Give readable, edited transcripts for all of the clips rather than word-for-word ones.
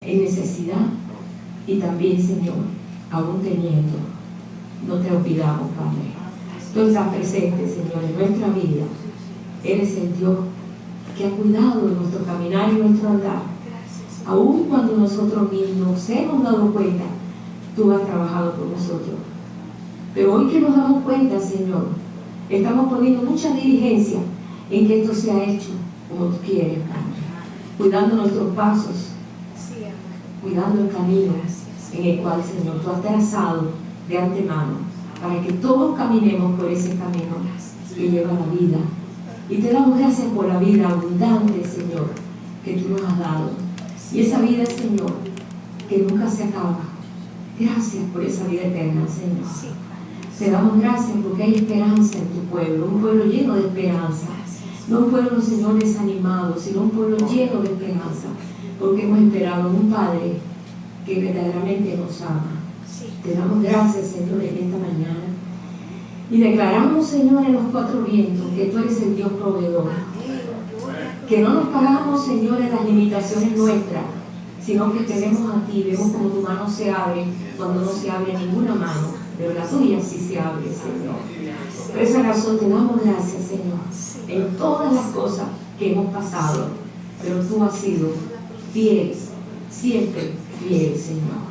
en necesidad y también, Señor, aún teniendo, no te olvidamos, Padre. Tú estás presente, Señor, en nuestra vida. Eres el Dios que ha cuidado de nuestro caminar y nuestro andar. Aún cuando nosotros mismos hemos dado cuenta, tú has trabajado por nosotros. Pero hoy que nos damos cuenta, Señor, estamos poniendo mucha diligencia en que esto sea hecho como tú quieres, Padre. Cuidando nuestros pasos, cuidando el camino en el cual, Señor, tú has trazado de antemano, para que todos caminemos por ese camino que lleva a la vida. Y te damos gracias por la vida abundante, Señor, que tú nos has dado. Y esa vida, Señor, que nunca se acaba. Gracias por esa vida eterna, Señor. Te damos gracias porque hay esperanza en tu pueblo, un pueblo lleno de esperanza. No un pueblo, Señor, desanimado, sino un pueblo lleno de esperanza, porque hemos esperado un Padre que verdaderamente nos ama. Te damos gracias, Señor, en esta mañana. Y declaramos, Señor, en los cuatro vientos que tú eres el Dios proveedor. Que no nos pagamos, Señor, en las limitaciones nuestras, sino que tenemos a ti. Vemos como tu mano se abre cuando no se abre ninguna mano, pero la tuya sí se abre, Señor. Por esa razón te damos gracias, Señor, en todas las cosas que hemos pasado, pero tú has sido fiel, siempre fiel, Señor.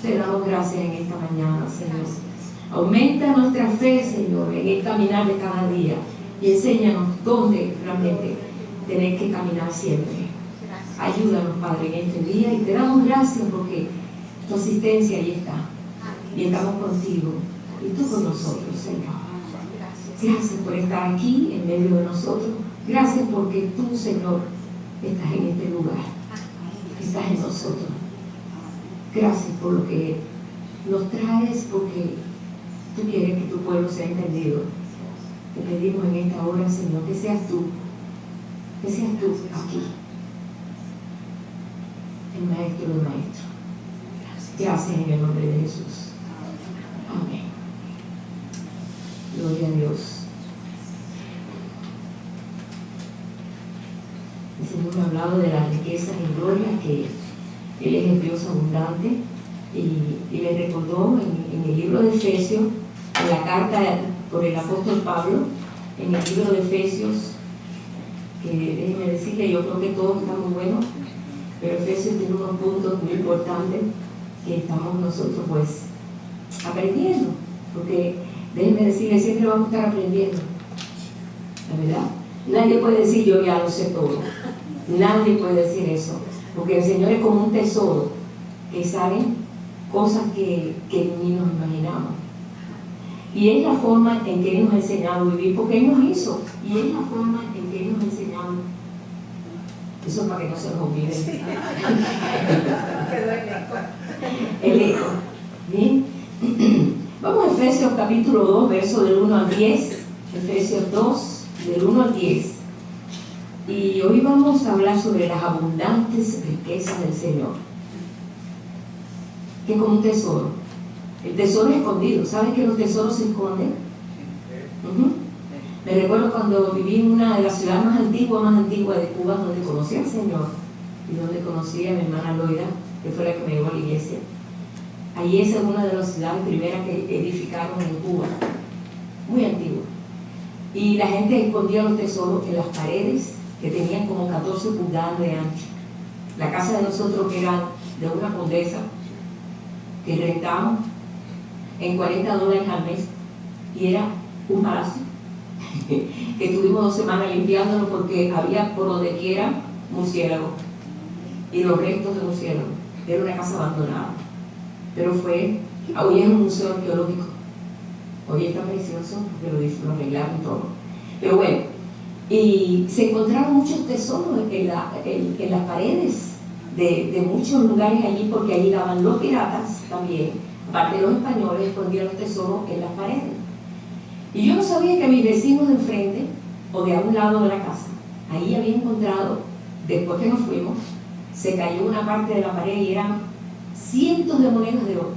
Te damos gracias en esta mañana, Señor. Aumenta nuestra fe, Señor, en el caminar de cada día y enséñanos dónde realmente tener que caminar siempre. Ayúdanos, Padre, en este día y te damos gracias porque tu asistencia ahí está y estamos contigo y tú con nosotros, Señor. Gracias por estar aquí en medio de nosotros. Gracias porque tú, Señor, estás en este lugar, estás en nosotros. Gracias por lo que nos traes, porque tú quieres que tu pueblo sea entendido. Te pedimos en esta hora, Señor, que seas tú aquí, el Maestro de Maestros. Gracias en el nombre de Jesús. Amén. Gloria a Dios. El Señor me ha hablado de las riquezas y glorias que Él es el Dios abundante y le recordó en el libro de Efesios, en la carta por el apóstol Pablo, en el libro de Efesios, que déjenme decirle, yo creo que todo está muy bueno, pero Efesios tiene unos puntos muy importantes que estamos nosotros pues aprendiendo, porque déjenme decirle, siempre vamos a estar aprendiendo, la verdad. Nadie puede decir yo ya lo sé todo, nadie puede decir eso, porque el Señor es como un tesoro que sabe cosas que ni nos imaginamos. Y es la forma en que Él nos ha enseñado a vivir, porque Él nos hizo, y es la forma en que Él nos ha enseñado. Eso es para que no se nos olvide. El eco. Bien. Vamos a Efesios capítulo 2, verso del 1 al 10. Efesios 2, del 1 al 10. Y hoy vamos a hablar sobre las abundantes riquezas del Señor, que es como un tesoro. El tesoro es escondido. ¿Sabes que los tesoros se esconden? Me recuerdo cuando viví en una de las ciudades más antiguas de Cuba, donde conocí al Señor y donde conocí a mi hermana Loida, que fue la que me llevó a la iglesia. Allí esa es una de las ciudades primeras que edificaron en Cuba, muy antigua. Y la gente escondía los tesoros en las paredes, que tenían como 14 pulgadas de ancho. La casa de nosotros, que era de una condesa, que rentamos en $40 al mes, y era un palacio que tuvimos 2 semanas limpiándolo porque había por donde quiera murciélagos y los restos de murciélagos. Era una casa abandonada, pero hoy es un museo arqueológico. Hoy está precioso porque lo arreglaron todo, pero bueno, y se encontraron muchos tesoros en las paredes de muchos lugares allí, porque allí daban los piratas también, aparte de los españoles, escondían los tesoros en las paredes. Y yo no sabía que mis vecinos de enfrente, o de a un lado de la casa, ahí había encontrado, después que nos fuimos, se cayó una parte de la pared y eran cientos de monedas de oro.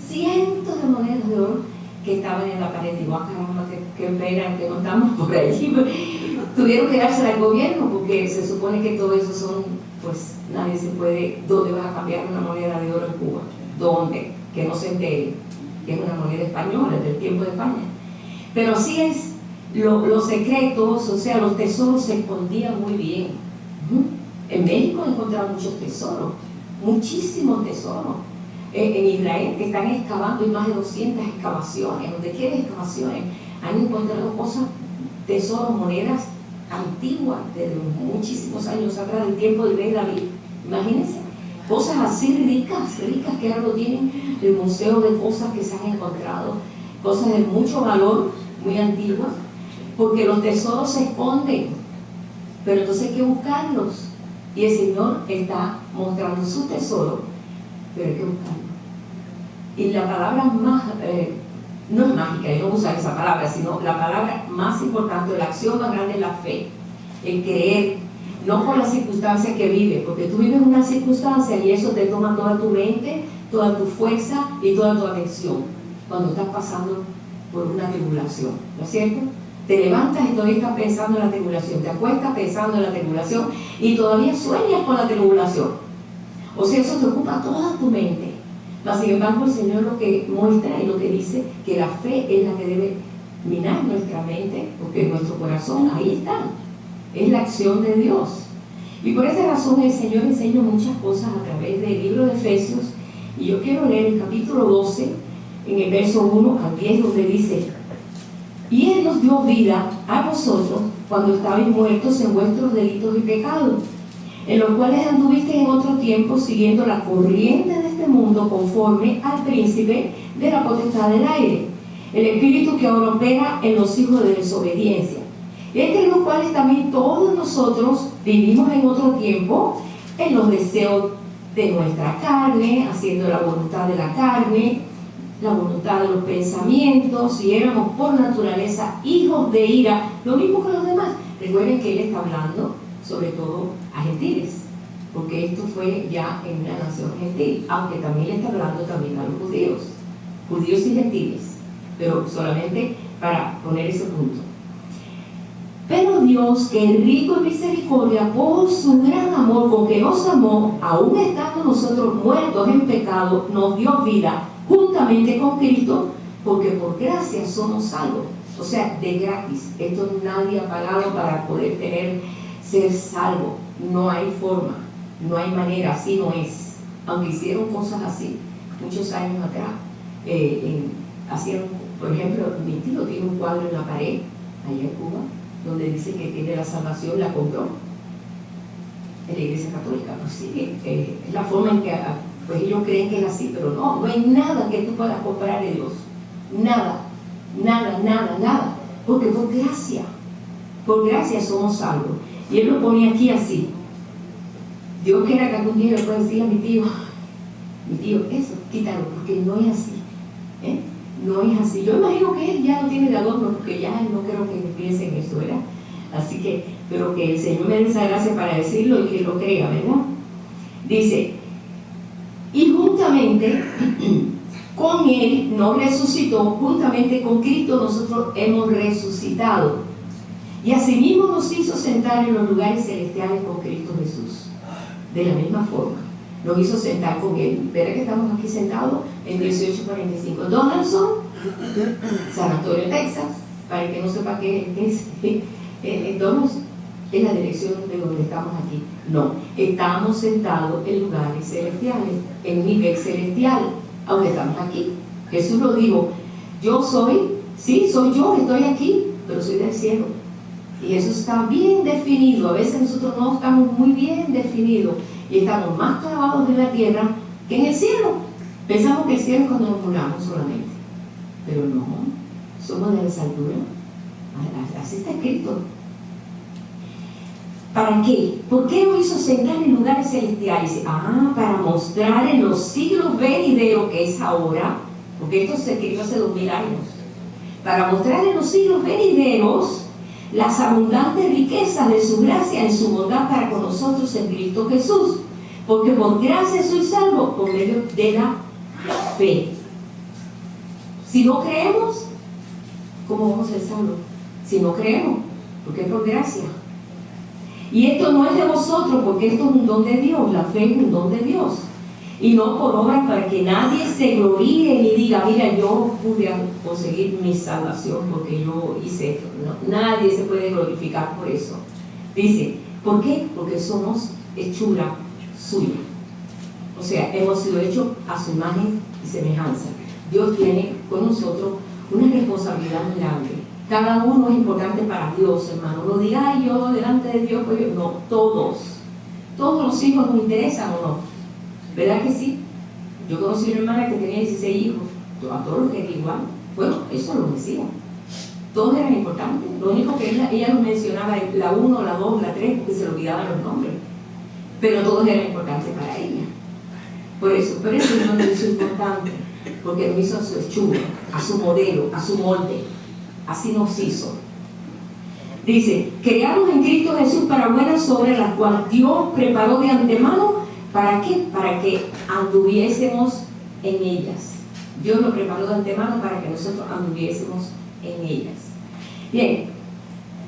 Cientos de monedas de oro que estaban en la pared. Digo, caramba, qué pena que no estamos por allí. Tuvieron que dársela al gobierno, porque se supone que todo eso son pues nadie se puede. ¿Dónde vas a cambiar una moneda de oro en Cuba? ¿Dónde? Que no se entere que es una moneda española del tiempo de España. Pero así es, los secretos, o sea, los tesoros se escondían muy bien. En México encontraron muchos tesoros, muchísimos tesoros. En Israel que están excavando, hay más de 200 excavaciones, donde quieren excavaciones, han encontrado cosas, tesoros, monedas antiguas, de muchísimos años atrás, del tiempo del rey David. Imagínense, cosas así ricas, ricas, que ahora lo tienen el museo de cosas que se han encontrado, cosas de mucho valor, muy antiguas, porque los tesoros se esconden, pero entonces hay que buscarlos, y el Señor está mostrando su tesoro, pero hay que buscarlo. Y la palabra más, no es mágica, yo no uso esa palabra, sino la palabra más importante, la acción más grande es la fe, el creer, no por las circunstancias que vives, porque tú vives una circunstancia y eso te toma toda tu mente, toda tu fuerza y toda tu atención cuando estás pasando por una tribulación, ¿no es cierto? Te levantas y todavía estás pensando en la tribulación, te acuestas pensando en la tribulación y todavía sueñas con la tribulación. O sea, eso te ocupa toda tu mente. Pero sin embargo, el Señor lo que muestra y lo que dice, que la fe es la que debe minar nuestra mente, porque nuestro corazón, ahí está, es la acción de Dios. Y por esa razón el Señor enseña muchas cosas a través del libro de Efesios, y yo quiero leer el capítulo 12, en el verso 1 al 10, donde dice: y Él nos dio vida a vosotros cuando estabais muertos en vuestros delitos y pecados, en los cuales anduvisteis en otro tiempo siguiendo la corriente de este mundo, conforme al príncipe de la potestad del aire, el espíritu que ahora opera en los hijos de desobediencia, entre los cuales también todos nosotros vivimos en otro tiempo en los deseos de nuestra carne, haciendo la voluntad de la carne, la voluntad de los pensamientos, y éramos por naturaleza hijos de ira, lo mismo que los demás. Recuerden que Él está hablando sobre todo a gentiles, porque esto fue ya en una nación gentil, aunque también le está hablando también a los judíos y gentiles, pero solamente para poner ese punto. Pero Dios, que es rico en misericordia, por su gran amor con que nos amó, aun estando nosotros muertos en pecado, nos dio vida juntamente con Cristo, porque por gracia somos salvos. O sea, de gratis. Esto nadie ha pagado para poder ser salvo. No hay forma, no hay manera, así no es. Aunque hicieron cosas así muchos años atrás. Por ejemplo, mi tío tiene un cuadro en la pared allá en Cuba, donde dice que tiene la salvación, la compró en la Iglesia Católica. Pues sí, es la forma en que pues ellos creen que es así, pero no hay nada que tú puedas comprar de Dios, nada, porque por gracia somos salvos. Y Él lo pone aquí así. Dios quiera que algún día le pueda decir a mi tío, eso, quítalo, porque no es así, no es así. Yo imagino que Él ya no tiene de adorno, porque ya no creo que piense en eso, ¿verdad? Así que, pero que el Señor me dé esa gracia para decirlo y que lo crea, ¿verdad? Dice: y juntamente con Él nos resucitó, juntamente con Cristo nosotros hemos resucitado, y asimismo nos hizo sentar en los lugares celestiales con Cristo Jesús. De la misma forma, nos hizo sentar con Él. ¿Verdad que estamos aquí sentados en 1845 Donaldson, San Antonio, Texas? Para el que no sepa qué es Donaldson, es la dirección de donde estamos aquí. No, estamos sentados en lugares celestiales, en un nivel celestial, aunque estamos aquí. Jesús lo dijo: yo soy, sí, soy yo, estoy aquí, pero soy del cielo. Y eso está bien definido. A veces nosotros no estamos muy bien definidos y estamos más clavados en la tierra que en el cielo. Pensamos que el cielo es cuando nos muramos solamente, pero no, somos de las alturas. Así está escrito. ¿Para qué? ¿Por qué nos hizo sentar en lugares celestiales? Para mostrar en los siglos venideros, que es ahora, porque esto se escribió hace 2000 años, para mostrar en los siglos venideros las abundantes riquezas de su gracia en su bondad para con nosotros en Cristo Jesús, porque por gracia soy salvo por medio de la fe. Si no creemos, ¿cómo vamos a ser salvos? Si no creemos, porque es por gracia. Y esto no es de vosotros, porque esto es un don de Dios, la fe es un don de Dios. Y no por obra, para que nadie se gloríe ni diga, mira, yo pude conseguir mi salvación porque yo hice esto. No, nadie se puede glorificar por eso. Dice, ¿por qué? Porque somos hechura suya. O sea, hemos sido hechos a su imagen y semejanza. Dios tiene con nosotros una responsabilidad muy grande. Cada uno es importante para Dios, hermano. No diga, ay, yo delante de Dios, pues yo. No, todos los hijos nos interesan o no. ¿Verdad que sí? Yo conocí una hermana que tenía 16 hijos, a todos los que era igual. Bueno, eso lo decía. Todos eran importantes. Lo único que ella nos mencionaba es la 1, la 2, la 3, porque se le olvidaban los nombres. Pero todos eran importantes para ella. Por eso Dios nos hizo importante, porque nos hizo a su hechura, a su modelo, a su molde. Así nos hizo. Dice, creados en Cristo Jesús para buenas obras, las cuales Dios preparó de antemano. ¿Para qué? Para que anduviésemos en ellas. Dios lo preparó de antemano para que nosotros anduviésemos en ellas. Bien,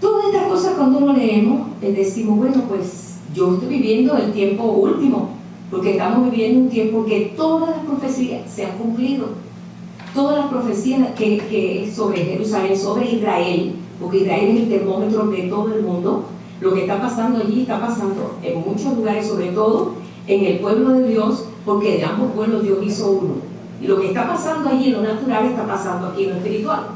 todas estas cosas cuando lo leemos, decimos, bueno, pues yo estoy viviendo el tiempo último, porque estamos viviendo un tiempo que todas las profecías se han cumplido. Todas las profecías que sobre Jerusalén, sobre Israel, porque Israel es el termómetro de todo el mundo. Lo que está pasando allí está pasando en muchos lugares, sobre todo en el pueblo de Dios, porque de ambos pueblos Dios hizo uno. Y lo que está pasando allí en lo natural está pasando aquí en lo espiritual.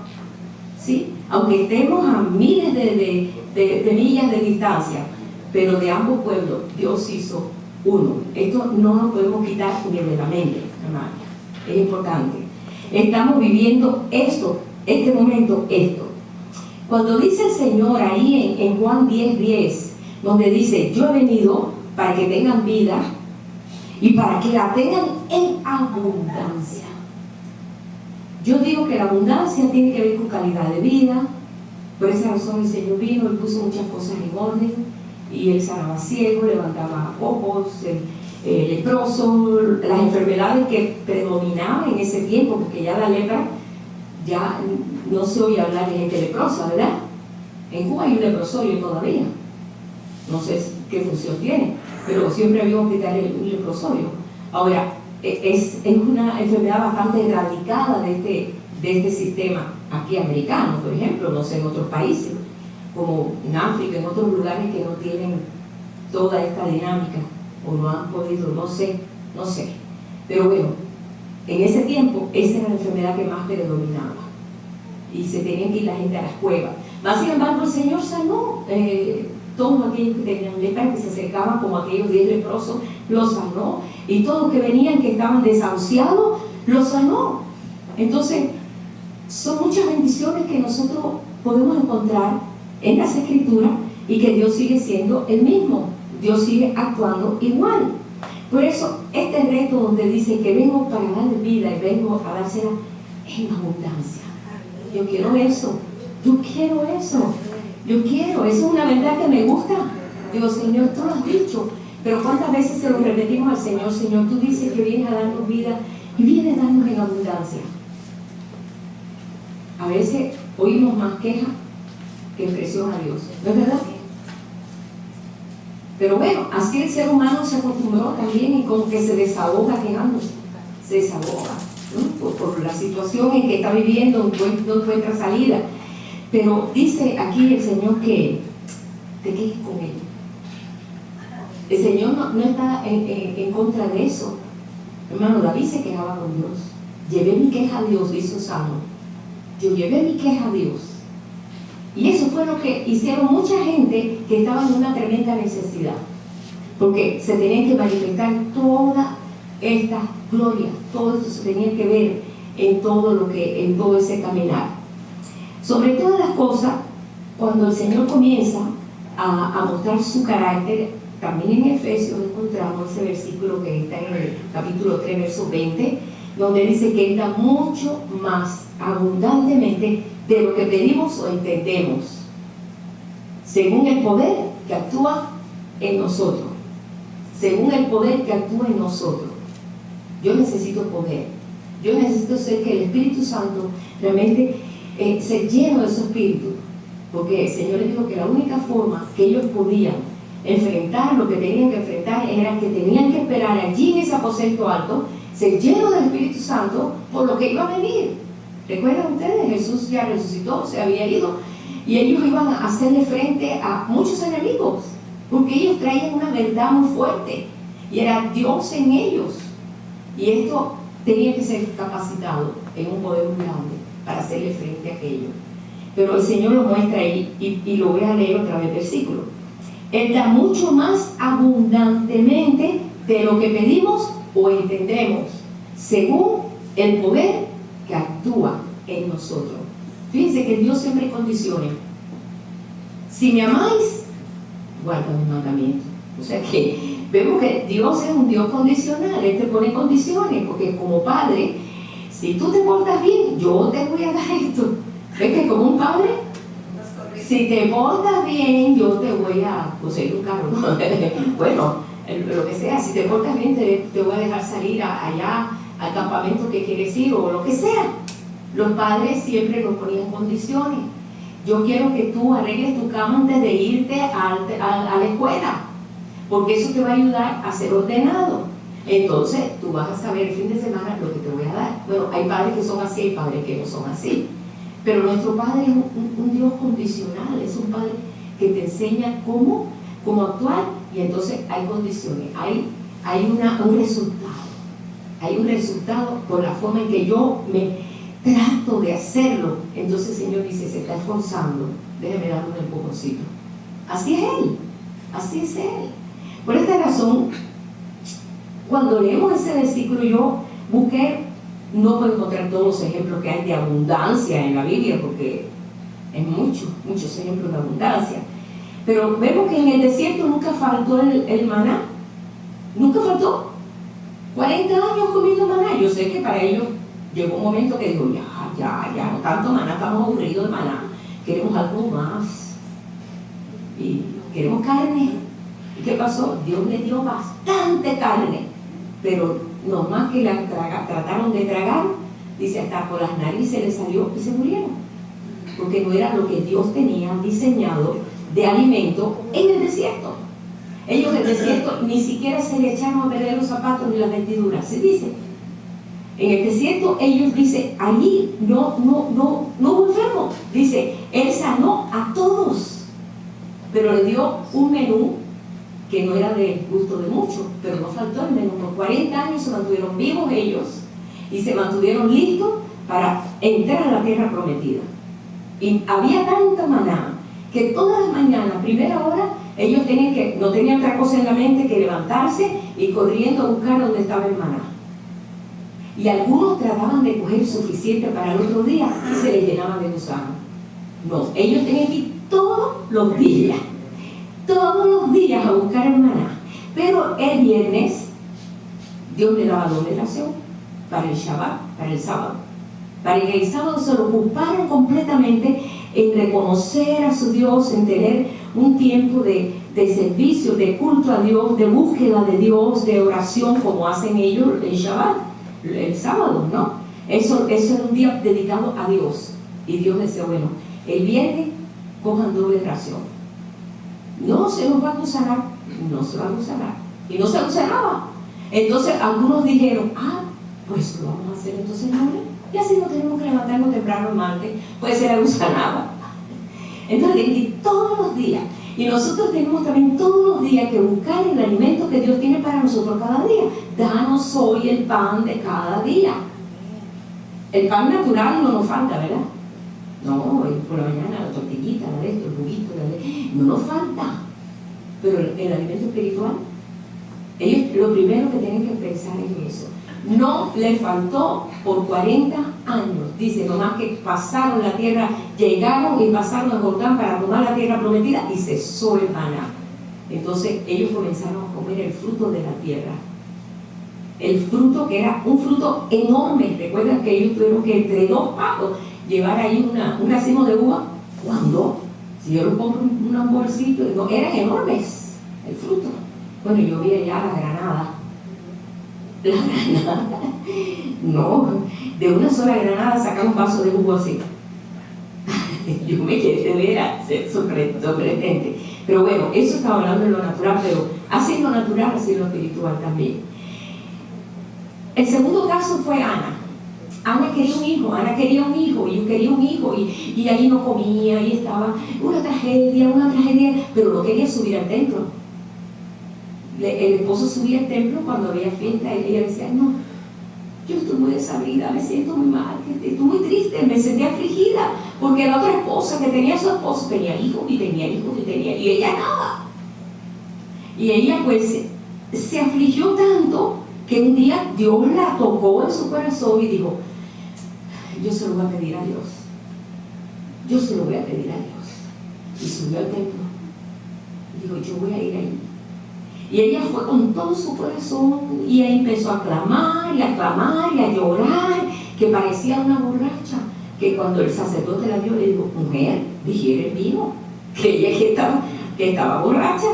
¿Sí? Aunque estemos a miles de millas de distancia, pero de ambos pueblos Dios hizo uno. Esto no lo podemos quitar ni de la mente, hermano. Es importante. Estamos viviendo este momento. Cuando dice el Señor ahí en Juan 10:10, donde dice, yo he venido para que tengan vida y para que la tengan en abundancia. Yo digo que la abundancia tiene que ver con calidad de vida. Por esa razón el Señor vino y puso muchas cosas en orden, y Él sanaba ciegos, levantaba ojos, leprosos, las enfermedades que predominaban en ese tiempo, porque ya la lepra, ya no se oye hablar de gente leprosa, ¿verdad? En Cuba hay un leprosorio todavía. No sé qué función tiene, pero siempre había un hospital un leprosorio. Ahora, es una enfermedad bastante erradicada de este sistema aquí americano, por ejemplo, no sé, en otros países, como en África, en otros lugares que no tienen toda esta dinámica, o no han podido, no sé. Pero bueno, en ese tiempo, esa era la enfermedad que más predominaba. Y se tenían que ir la gente a las cuevas. Más sin embargo, el Señor sanó todos aquellos que tenían lepra, que se acercaban como aquellos 10 leprosos, los sanó. Y todos que venían, que estaban desahuciados, los sanó. Entonces, son muchas bendiciones que nosotros podemos encontrar en las Escrituras, y que Dios sigue siendo el mismo. Dios sigue actuando igual. Por eso, este reto donde dice que vengo para dar vida y vengo a dársela en abundancia. Yo quiero eso. Eso es una verdad que me gusta. Digo, Señor, tú lo has dicho. Pero ¿cuántas veces se lo repetimos al Señor? Señor, tú dices que vienes a darnos vida y vienes a darnos en abundancia. A veces oímos más quejas que expresión a Dios. ¿No es verdad? Pero bueno, así el ser humano se acostumbró también, y como que se desahoga quejándose. Se desahoga, ¿no? Por la situación en que está viviendo, no encuentra salida. Pero dice aquí el Señor que te quejes con Él. El Señor no está en contra de eso. Hermano, David se quejaba con Dios. Llevé mi queja a Dios, dice un salmo. Yo llevé mi queja a Dios. Y eso fue lo que hicieron mucha gente que estaba en una tremenda necesidad. Porque se tenían que manifestar toda esta gloria. Todo esto se tenía que ver en todo ese caminar. Sobre todas las cosas, cuando el Señor comienza a mostrar su carácter, también en Efesios encontramos ese versículo que está en el capítulo 3, verso 20, donde dice que Él da mucho más abundantemente de lo que pedimos o entendemos, según el poder que actúa en nosotros. Según el poder que actúa en nosotros. Yo necesito poder. Yo necesito ser que el Espíritu Santo realmente se llene de su Espíritu. Porque el Señor les dijo que la única forma que ellos podían enfrentar lo que tenían que enfrentar era que tenían que esperar allí en ese aposento alto, ser llenos del Espíritu Santo por lo que iba a venir. ¿Recuerdan ustedes? Jesús ya resucitó, se había ido, y ellos iban a hacerle frente a muchos enemigos, porque ellos traían una verdad muy fuerte, y era Dios en ellos, y esto tenía que ser capacitado en un poder muy grande para hacerle frente a aquello. Pero el Señor lo muestra ahí, y lo voy a leer otra vez, versículo. Él da mucho más abundantemente de lo que pedimos o entendemos, según el poder que actúa en nosotros. Fíjense que Dios siempre hay condiciones. Si me amáis, guarda mis mandamientos. O sea que vemos que Dios es un Dios condicional. Él te pone condiciones, porque como padre, si tú te portas bien, yo te voy a dar esto. ¿Ves que como un padre? Si te portas bien, yo te voy a conseguir un carro, ¿no? Bueno, lo que sea, si te portas bien, te voy a dejar salir allá al campamento que quieres ir o lo que sea. Los padres siempre nos ponían condiciones. Yo quiero que tú arregles tu cama antes de irte a la escuela, porque eso te va a ayudar a ser ordenado. Entonces, tú vas a saber el fin de semana lo que te voy a dar. Bueno, hay padres que son así, hay padres que no son así. Pero nuestro Padre es un Dios condicional, es un Padre que te enseña cómo actuar, y entonces hay condiciones, hay un resultado. Hay un resultado por la forma en que yo me trato de hacerlo. Entonces el Señor dice, se está esforzando, déjeme darle un empujoncito. Así es Él, así es Él. Por esta razón, cuando leemos ese versículo, yo busqué. No puedo encontrar todos los ejemplos que hay de abundancia en la Biblia, porque hay muchos ejemplos de abundancia. Pero vemos que en el desierto nunca faltó el maná. Nunca faltó. 40 años comiendo maná. Yo sé que para ellos llegó un momento que digo, ya, no tanto maná, estamos aburridos de maná. Queremos algo más. Y queremos carne. ¿Y qué pasó? Dios les dio bastante carne, pero no más que la trataron de tragar, dice, hasta por las narices les salió y se murieron, porque no era lo que Dios tenía diseñado de alimento en el desierto. Ellos del desierto ni siquiera se le echaron a perder los zapatos ni las vestiduras, se dice. En el desierto ellos, dice, allí no hubo enfermo, dice, Él sanó a todos, pero le dio un menú que no era de gusto de muchos, pero no faltó el menú. Por 40 años se mantuvieron vivos ellos y se mantuvieron listos para entrar a la tierra prometida. Y había tanta maná que todas las mañanas, a primera hora, ellos no tenían otra cosa en la mente que levantarse y corriendo a buscar donde estaba el maná. Y algunos trataban de coger suficiente para el otro día y se les llenaban de gusanos. No, ellos tenían que ir todos los días a buscar el maná. Pero el viernes Dios le daba doble ración para el Shabbat, para el sábado, para que el sábado se lo ocuparan completamente en reconocer a su Dios, en tener un tiempo de servicio, de culto a Dios, de búsqueda de Dios, de oración, como hacen ellos el Shabbat, el sábado, ¿no? Eso era un día dedicado a Dios. Y Dios decía, bueno, el viernes cojan doble ración. No se nos va a gusanar, no se va a gusanar. Y no se gusanaba. Entonces algunos dijeron, pues lo vamos a hacer entonces lunes, y así no tenemos que levantarnos temprano el martes, puede ser la gusanada. Entonces, y todos los días, y nosotros tenemos también todos los días que buscar el alimento que Dios tiene para nosotros cada día. Danos hoy el pan de cada día. El pan natural no nos falta, ¿verdad? No, por la mañana la tortillita, la de esto, el juguito, no nos falta. Pero el alimento espiritual, ellos lo primero que tienen que pensar es eso. No le faltó por 40 años. Dice, nomás que pasaron la tierra, llegaron y pasaron el Jordán para tomar la tierra prometida y cesó el maná. Entonces ellos comenzaron a comer el fruto de la tierra. El fruto que era un fruto enorme. Recuerdan que ellos tuvieron que entre 2 pagos llevar ahí un racimo de uva. ¿Cuándo? Si yo lo compro un bolsito, no, eran enormes el fruto. Bueno, yo vi allá la granada. La granada, no, de una sola granada sacar un vaso de jugo así. Yo me quedé de veras sorprendente. Pero bueno, eso estaba hablando de lo natural, pero así en lo natural, así en lo espiritual también. El segundo caso fue Ana. Ana quería un hijo, y yo quería un hijo, y ahí no comía, y estaba una tragedia, pero no quería subir al templo. El esposo subía al templo cuando había fiesta, y ella decía, no, yo estoy muy desabrida, me siento muy mal, estoy muy triste, me sentía afligida, porque la otra esposa que tenía su esposo tenía hijos, y ella nada. Y ella pues se afligió tanto que un día Dios la tocó en su corazón y dijo, yo se lo voy a pedir a Dios. Y subió al templo. Y dijo, yo voy a ir ahí. Y ella fue con todo su corazón y ahí empezó a clamar y a llorar, que parecía una borracha. Que cuando el sacerdote la vio, le dijo, mujer, digiere el vino. Creía que estaba borracha.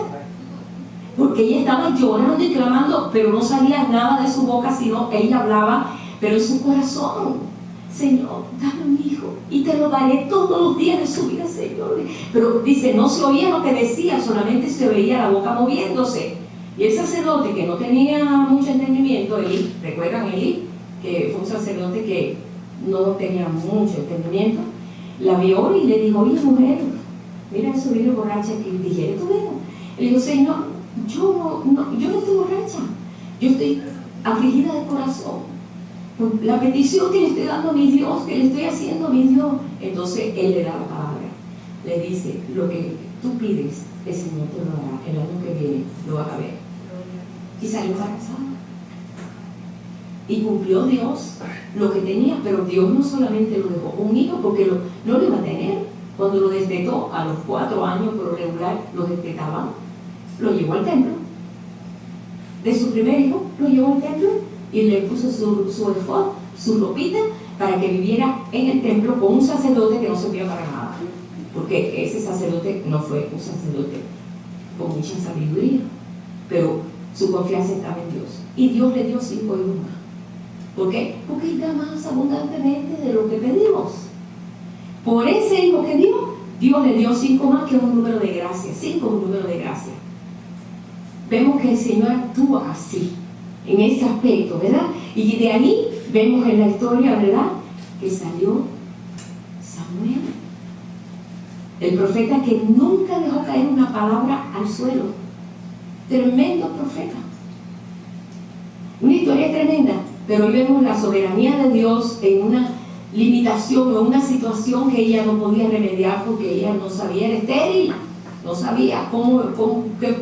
Porque ella estaba llorando y clamando, pero no salía nada de su boca, sino ella hablaba, pero en su corazón. Señor, dame un hijo y te lo daré todos los días de su vida, Señor. Pero dice, no se oía lo que decía, solamente se veía la boca moviéndose. Y el sacerdote, que no tenía mucho entendimiento, Elí, ¿recuerdan Elí? Que fue un sacerdote que no tenía mucho entendimiento, la vio y le dijo, oye mujer, mira eso vino borracha que digiere tu vino. Le dijo, Señor, yo no estoy borracha, yo estoy afligida de corazón. La petición que le estoy dando a mi Dios, que le estoy haciendo a mi Dios. Entonces Él le da la palabra, le dice, lo que tú pides, el Señor te lo dará, el año que viene lo vas a ver. Y salió embarazada. Y cumplió Dios lo que tenía, pero Dios no solamente lo dejó un hijo, porque no lo iba a tener. Cuando lo destetó, a los 4 años por regular, lo destetaban, lo llevó al templo. De su primer hijo, lo llevó al templo y le puso su efod, su ropita, para que viviera en el templo con un sacerdote que no servía para nada, porque ese sacerdote no fue un sacerdote con mucha sabiduría, pero su confianza estaba en Dios, y Dios le dio 5 hijos más. ¿Por qué? Porque Él da más abundantemente de lo que pedimos. Por ese hijo que dio, Dios le dio 5 más, que es un número de gracia. 5 es un número de gracia. Vemos que el Señor actúa así, en ese aspecto, ¿verdad? Y de ahí vemos en la historia, ¿verdad?, que salió Samuel, el profeta que nunca dejó caer una palabra al suelo. Tremendo profeta. Una historia tremenda, pero hoy vemos la soberanía de Dios en una limitación, en una situación que ella no podía remediar porque ella no sabía, era estéril, no sabía que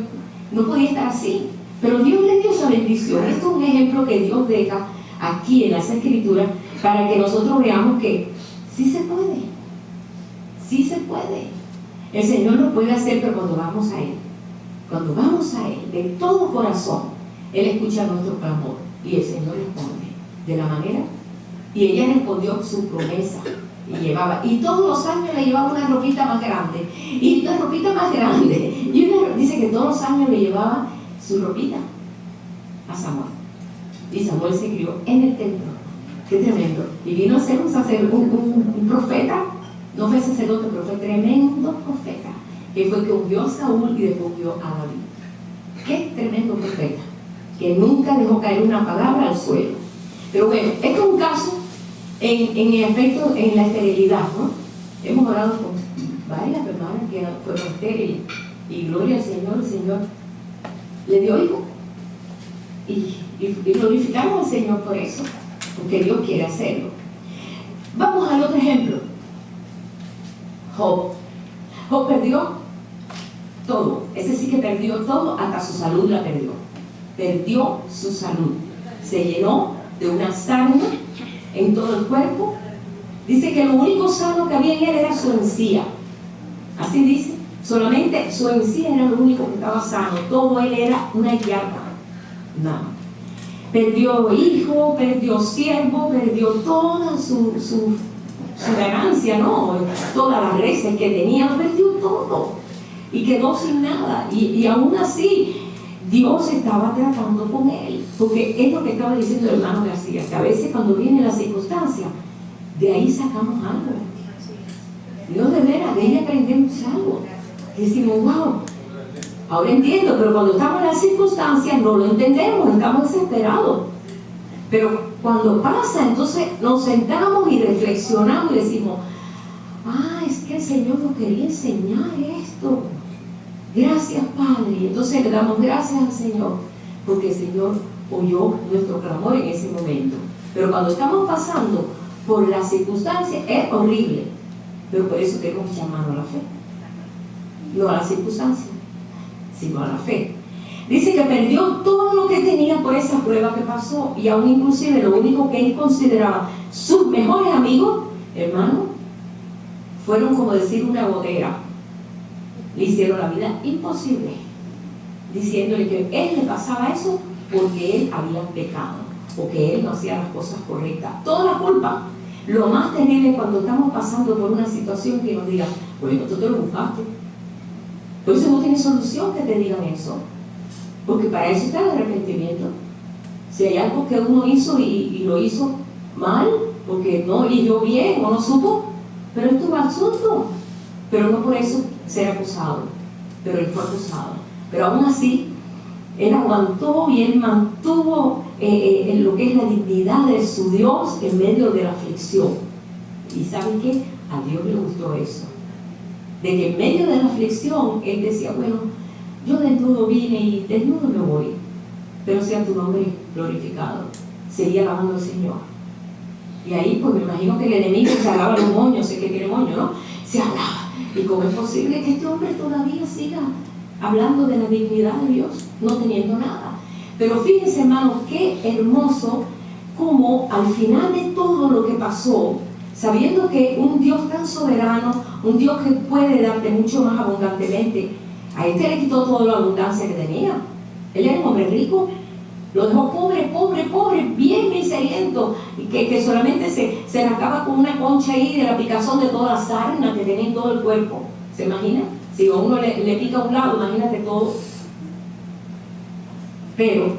no podía estar así. Pero Dios le dio esa bendición. Esto es un ejemplo que Dios deja aquí en las Escrituras para que nosotros veamos que sí se puede. Sí se puede. El Señor lo puede hacer, pero cuando vamos a Él. Cuando vamos a Él de todo corazón, Él escucha nuestro clamor y el Señor responde de la manera. Y ella respondió su promesa y todos los años le llevaba una ropita más grande y una ropita más grande. Y dice que todos los años le llevaba su ropita a Samuel. Y Samuel se crió en el templo. Qué tremendo. Y vino a ser un profeta. No fue sacerdote, pero fue tremendo profeta, que fue que ungió a Saúl y después ungió a David. Qué tremendo profeta, que nunca dejó caer una palabra al suelo. Pero bueno, esto es un caso en el aspecto, en la esterilidad, ¿no? Hemos orado con varias personas que fueron estériles y gloria al Señor, el Señor le dio hijo y glorificamos al Señor por eso, porque Dios quiere hacerlo. Vamos al otro ejemplo. Job perdió todo. Ese sí que perdió todo, hasta su salud la perdió. Perdió su salud. Se llenó de una sarna en todo el cuerpo. Dice que lo único sano que había en él era su encía. Así dice. Solamente su encía era lo único que estaba sano. Todo él era una llaga. Nada. Perdió hijo, perdió siervo, perdió toda su ganancia, ¿no? Todas las reses que tenía, lo perdió todo. Y quedó sin nada. Y aún así, Dios estaba tratando con él. Porque es lo que estaba diciendo el hermano García, que a veces cuando viene la circunstancia, de ahí sacamos algo. Dios, de veras, de ahí aprendemos algo. Decimos, wow, Ahora entiendo, pero cuando estamos en las circunstancias no lo entendemos, estamos desesperados. Pero cuando pasa, entonces nos sentamos y reflexionamos y decimos, es que el Señor nos quería enseñar esto. Gracias, Padre. Y entonces le damos gracias al Señor, porque el Señor oyó nuestro clamor en ese momento. Pero cuando estamos pasando por las circunstancias es horrible. Pero por eso tenemos que llamarnos a la fe. No a las circunstancias, sino a la fe. Dice que perdió todo lo que tenía por esa prueba que pasó, y aún inclusive lo único que él consideraba sus mejores amigos, hermanos, fueron como decir una gotera. Le hicieron la vida imposible, diciéndole que él le pasaba eso porque él había pecado, o que él no hacía las cosas correctas. Toda la culpa. Lo más terrible es cuando estamos pasando por una situación que nos digan, bueno, tú te lo buscaste. Por eso no tiene solución que te digan eso, porque para eso está el arrepentimiento. Si hay algo que uno hizo y lo hizo mal, porque no eligió bien o no supo, pero es tu asunto. Pero no por eso ser acusado. Pero él fue acusado. Pero aún así, él aguantó y él mantuvo en lo que es la dignidad de su Dios en medio de la aflicción. ¿Y saben qué? A Dios le gustó eso. De que en medio de la aflicción, él decía, bueno, yo desnudo vine y desnudo me voy, pero sea tu nombre glorificado. Seguía alabando al Señor. Y ahí, pues me imagino que el enemigo se alaba los moños, sé que tiene moño, ¿no? Se alaba. ¿Y cómo es posible que este hombre todavía siga hablando de la dignidad de Dios, no teniendo nada? Pero fíjense, hermanos, qué hermoso como al final de todo lo que pasó, sabiendo que un Dios tan soberano, un Dios que puede darte mucho más abundantemente, a este le quitó toda la abundancia que tenía. Él era un hombre rico, lo dejó pobre, bien miseriento, y que solamente se rascaba con una concha ahí de la picazón de toda la sarna que tenía en todo el cuerpo. ¿Se imagina? Si a uno le pica un lado, imagínate todo. Pero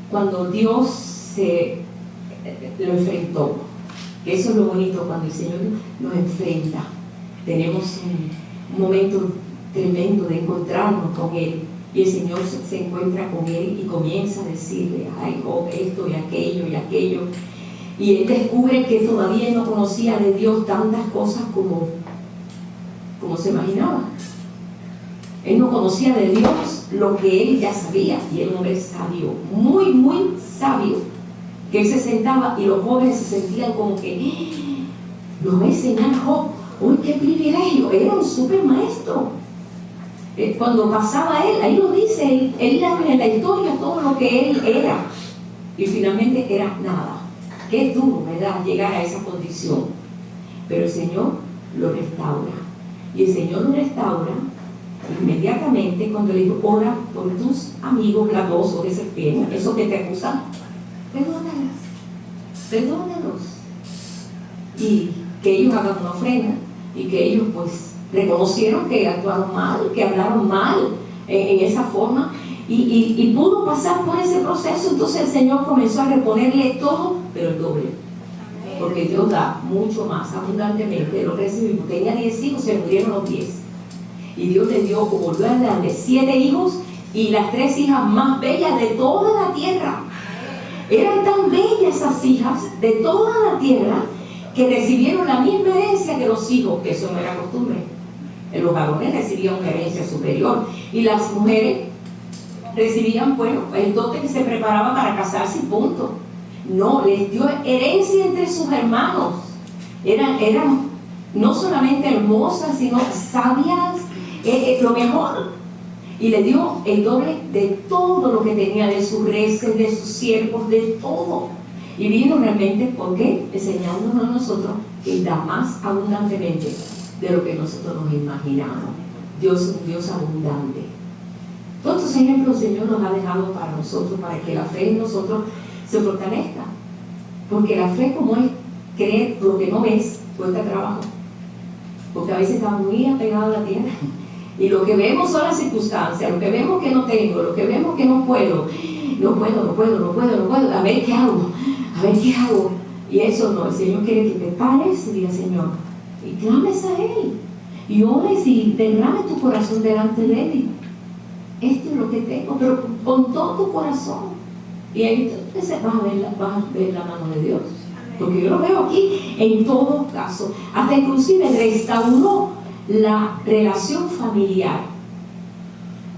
cuando Dios lo enfrentó, que eso es lo bonito, cuando el Señor nos enfrenta, tenemos un momento tremendo de encontrarnos con Él, y el Señor se encuentra con él y comienza a decirle, ay, Job, esto y aquello, y él descubre que todavía no conocía de Dios tantas cosas como se imaginaba. Él no conocía de Dios lo que él ya sabía, y era un hombre sabio, muy, muy sabio, que él se sentaba y los jóvenes se sentían como que, lo va a enseñar Job, uy, qué privilegio, era un super maestro. Cuando pasaba él, ahí lo dice, él habla en la historia todo lo que él era, y finalmente era nada. Qué duro, ¿verdad?, llegar a esa condición. Pero el Señor lo restaura, y el Señor lo restaura inmediatamente cuando le dijo, ora por tus amigos latosos de serpiente, esos que te acusan, perdónalos, y que ellos hagan una ofrenda, y que ellos pues reconocieron que actuaron mal, que hablaron mal en esa forma, y pudo pasar por ese proceso. Entonces el Señor comenzó a reponerle todo, pero el doble, porque Dios da mucho más abundantemente de lo que recibimos. Tenía 10 hijos, se murieron los 10, y Dios le dio, como volvió a darle 7 hijos, y las 3 hijas más bellas de toda la tierra. Eran tan bellas esas hijas de toda la tierra que recibieron la misma herencia que los hijos, que eso no era costumbre. Los varones recibían una herencia superior, y las mujeres recibían, bueno, el dote que se preparaba para casarse y punto. No, les dio herencia entre sus hermanos. Eran no solamente hermosas, sino sabias, lo mejor. Y le dio el doble de todo lo que tenía, de sus reses, de sus siervos, de todo. Y vino realmente, ¿por qué? Enseñándonos a nosotros que da más abundantemente de lo que nosotros nos imaginamos. Dios es un Dios abundante. Todos estos ejemplos el Señor nos ha dejado para nosotros, para que la fe en nosotros se fortalezca. Porque la fe, como es creer lo que no ves, cuesta trabajo. Porque a veces estamos muy apegados a la tierra, y lo que vemos son las circunstancias, lo que vemos que no tengo, lo que vemos que no puedo, a ver qué hago, y eso no. El Señor quiere que te pares y digas, Señor, y clames a Él, y ores y derrame tu corazón delante de Él, esto es lo que tengo, pero con todo tu corazón. Y ahí entonces vas a ver la mano de Dios. Porque yo lo veo aquí en todo caso. Hasta inclusive restauró la relación familiar.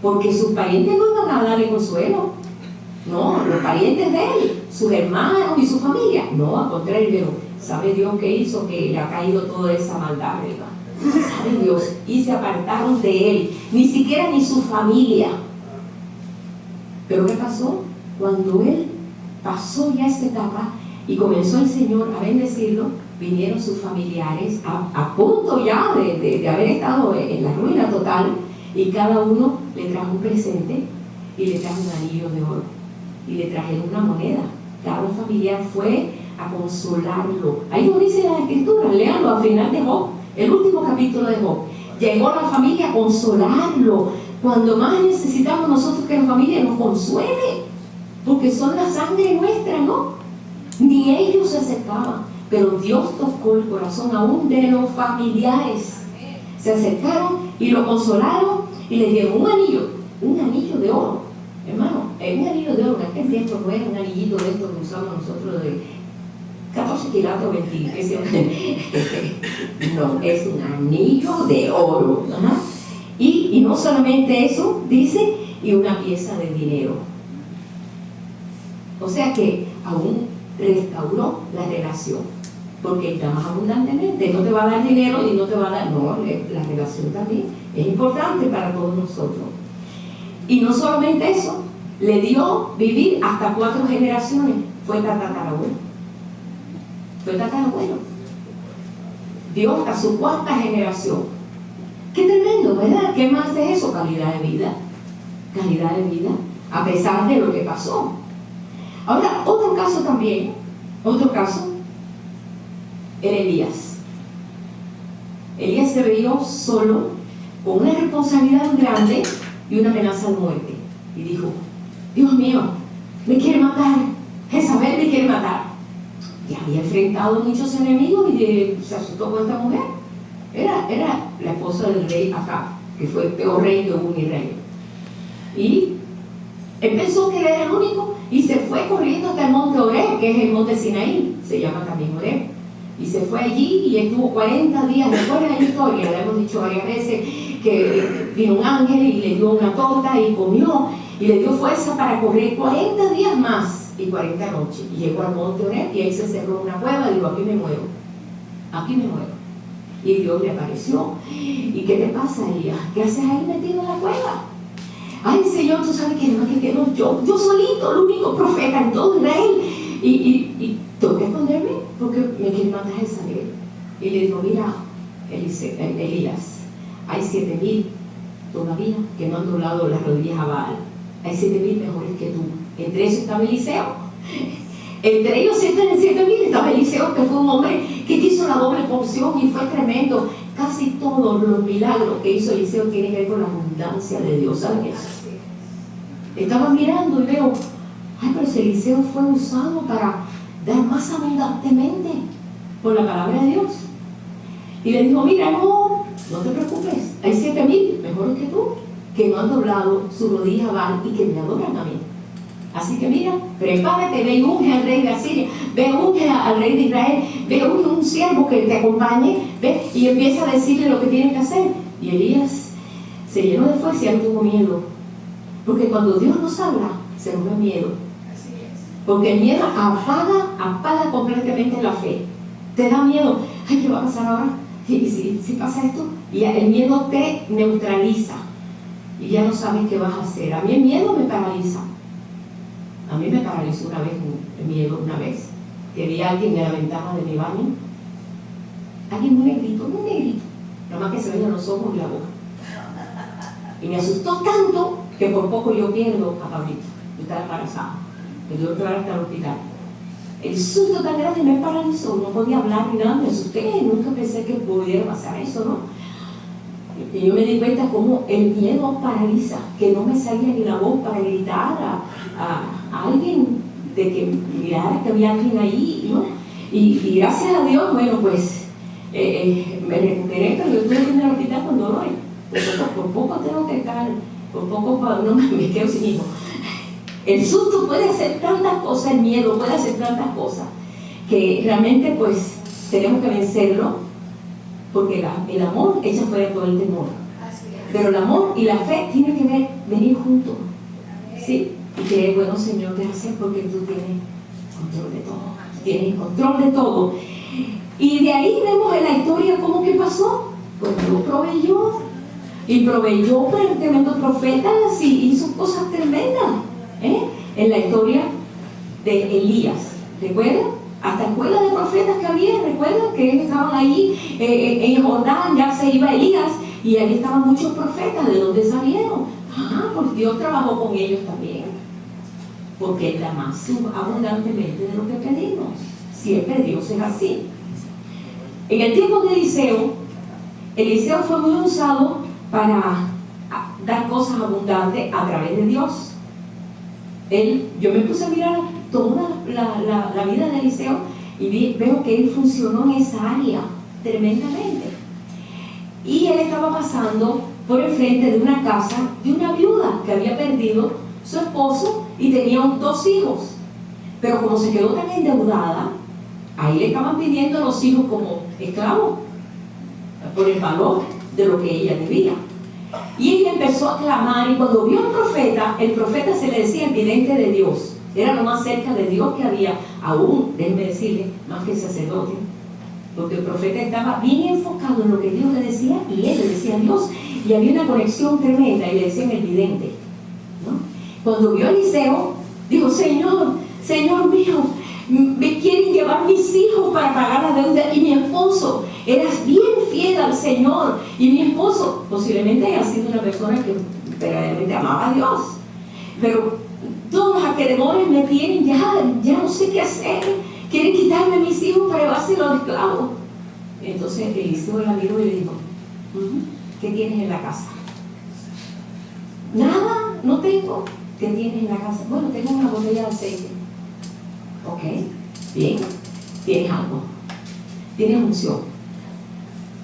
Porque sus parientes no iban a darle consuelo. No, los parientes de él, sus hermanos y su familia. No, al contrario, pero ¿sabe Dios qué hizo? Que le ha caído toda esa maldad, ¿verdad? ¿Sabe Dios? Y se apartaron de él. Ni siquiera ni su familia. Pero ¿qué pasó? Cuando él pasó ya esa etapa y comenzó el Señor a bendecirlo, vinieron sus familiares a punto ya de haber estado en la ruina total, y cada uno le trajo un presente y le trajo un anillo de oro y le trajeron una moneda. Cada familiar fue a consolarlo. Ahí lo dice la Escritura, léanlo al final de Job, el último capítulo de Job. Llegó la familia a consolarlo cuando más necesitamos nosotros que la familia nos consuele, porque son la sangre nuestra, ¿no? Ni ellos se acercaban, pero Dios tocó el corazón aún de los familiares. Se acercaron y lo consolaron y le dieron un anillo de oro. Hermano, un anillo de oro en aquel tiempo no era un anillito de estos que usamos nosotros de 14 quilates 20. No, es un anillo de oro. Ajá. Y no solamente eso, dice, y una pieza de dinero. O sea que aún restauró la relación, porque Él da más abundantemente. No te va a dar dinero y no te va a dar, no, la relación también es importante para todos nosotros. Y no solamente eso, le dio vivir hasta 4 generaciones. Fue tatarabuelo. Dio hasta su 4ª generación. Qué tremendo, ¿verdad? ¿Qué más es eso? Calidad de vida, a pesar de lo que pasó. Ahora, otro caso, era Elías. Elías se vio solo, con una responsabilidad muy grande y una amenaza de muerte. Y dijo, Dios mío, me quiere matar, Jezabel me quiere matar. Y había enfrentado muchos enemigos y se asustó con esta mujer. Era la esposa del rey Acab, que fue el peor rey que hubo en Israel. Y él pensó que él era el único y se fue corriendo hasta el monte Horeb, que es el monte Sinaí, se llama también Horeb. Y se fue allí y estuvo 40 días. Recuerden la historia, le hemos dicho varias veces que vino un ángel y le dio una torta y comió y le dio fuerza para correr 40 días más y 40 noches. Y llegó al monte Horeb y ahí se cerró una cueva y dijo, aquí me muero. Y Dios le apareció. ¿Y qué te pasa, Elías? ¿Qué haces ahí metido en la cueva? Ay, Señor, tú sabes que no más que quedo yo solito, el único profeta en todo Israel. Y tengo que esconderme porque me quiere matar a Jezabel. Y le dijo, mira, Elías, hay 7,000 todavía que no han doblado las rodillas a Baal. Hay 7,000 mejores que tú. Entre ellos estaba Eliseo. Entre ellos 7,000 estaba Eliseo, que fue un hombre que hizo la doble porción y fue tremendo. Casi todos los milagros que hizo Eliseo tienen que ver con la abundancia de Dios. ¿Saben eso? Estaba mirando y veo, ay, pero si Eliseo fue usado para dar más abundantemente por la palabra de Dios. Y le dijo, mira, no te preocupes, hay 7,000 mejores que tú, que no han doblado su rodilla a Baal y que me adoran a mí. Así que mira, prepárate, ve y unge al rey de Asiria, ve y unge al rey de Israel, ve y unge un siervo que te acompañe, ve, y empieza a decirle lo que tiene que hacer. Y Elías se llenó de fuerza y no tuvo miedo, porque cuando Dios nos habla, se nos da miedo. Así es. Porque el miedo apaga completamente la fe. Te da miedo, ay, ¿qué va a pasar ahora? Si pasa esto, y el miedo te neutraliza y ya no sabes qué vas a hacer. A mí el miedo me paraliza. A mí me paralizó una vez el miedo, que vi a alguien en la ventana de mi baño, alguien muy negrito, nada más que se veían los ojos y la boca. Y me asustó tanto que por poco yo pierdo a Pablito. Yo estaba embarazada, me dio que llevar hasta el hospital. El susto tan grande me paralizó, no podía hablar ni nada, me asusté, nunca pensé que pudiera pasar eso, ¿no? Y yo me di cuenta cómo el miedo paraliza, que no me salía ni la voz para gritar a alguien, de que mirara que había alguien ahí, ¿no? Y gracias a Dios, bueno, pues me recuperé, pero yo tuve que ir al hospital con dolores. Por poco tengo que estar por poco no me quedo sin hijo. El susto puede hacer tantas cosas, el miedo puede hacer tantas cosas, que realmente pues tenemos que vencerlo, porque el amor echa fuera todo el temor. Pero el amor y la fe tienen que venir juntos, ¿sí? Y que bueno, Señor, gracias porque tú tienes control de todo, tienes control de todo. Y de ahí vemos en la historia cómo que pasó. Pues Dios proveyó, y proveyó para tremendos profetas y hizo cosas tremendas, en la historia de Elías, ¿recuerdan? Hasta escuelas de profetas que había, ¿recuerdan? Que estaban ahí en Jordán, ya se iba Elías, y ahí estaban muchos profetas. ¿De dónde salieron? Pues Dios trabajó con ellos también, porque Él da más abundantemente de lo que pedimos. Siempre Dios es así. En el tiempo de Eliseo fue muy usado para dar cosas abundantes a través de Dios. Yo me puse a mirar toda la vida de Eliseo y veo que él funcionó en esa área tremendamente. Y él estaba pasando por el frente de una casa de una viuda que había perdido su esposo y tenía 2 hijos. Pero como se quedó tan endeudada, ahí le estaban pidiendo a los hijos como esclavos por el valor de lo que ella debía. Y ella empezó a clamar, y cuando vio al el profeta se le decía el vidente de Dios. Era lo más cerca de Dios que había, aún, déjenme decirle, más que el sacerdote, porque el profeta estaba bien enfocado en lo que Dios le decía, y él le decía a Dios, y había una conexión tremenda, y le decían el vidente, ¿no? Cuando vio a Eliseo, dijo: Señor mío, me quieren llevar mis hijos para pagar la deuda, y mi esposo, eras bien fiel al Señor, y mi esposo posiblemente haya sido una persona que verdaderamente amaba a Dios, pero todos los acreedores me tienen, ya no sé qué hacer, quieren quitarme a mis hijos para llevárselos de esclavos. Entonces Eliseo la miró y le dijo: ¿qué tienes en la casa? Nada, no tengo. ¿Qué tienes en la casa? Bueno, tengo una botella de aceite. Ok, bien, tienes algo, tienes unción.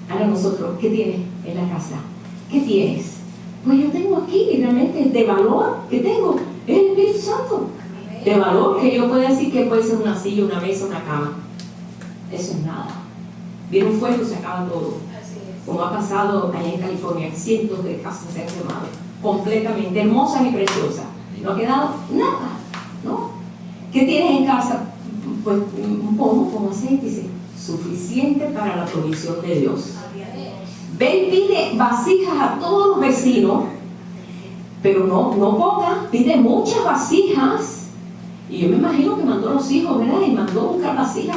Ahora nosotros, ¿qué tienes en la casa? ¿Qué tienes? Pues yo tengo aquí, realmente, de valor que tengo, es el Espíritu Santo. De valor que yo puedo decir que puede ser una silla, una mesa, una cama. Eso es nada. Viene un fuego y se acaba todo. Como ha pasado allá en California, cientos de casas se han quemado, completamente hermosas y preciosas. No ha quedado nada, ¿no? ¿Qué tienes en casa? Pues un pomo con aceite, dice, suficiente para la provisión de Dios. Ve y pide vasijas a todos los vecinos, pero no pocas, pide muchas vasijas. Y yo me imagino que mandó a los hijos, ¿verdad? Y mandó a buscar vasijas.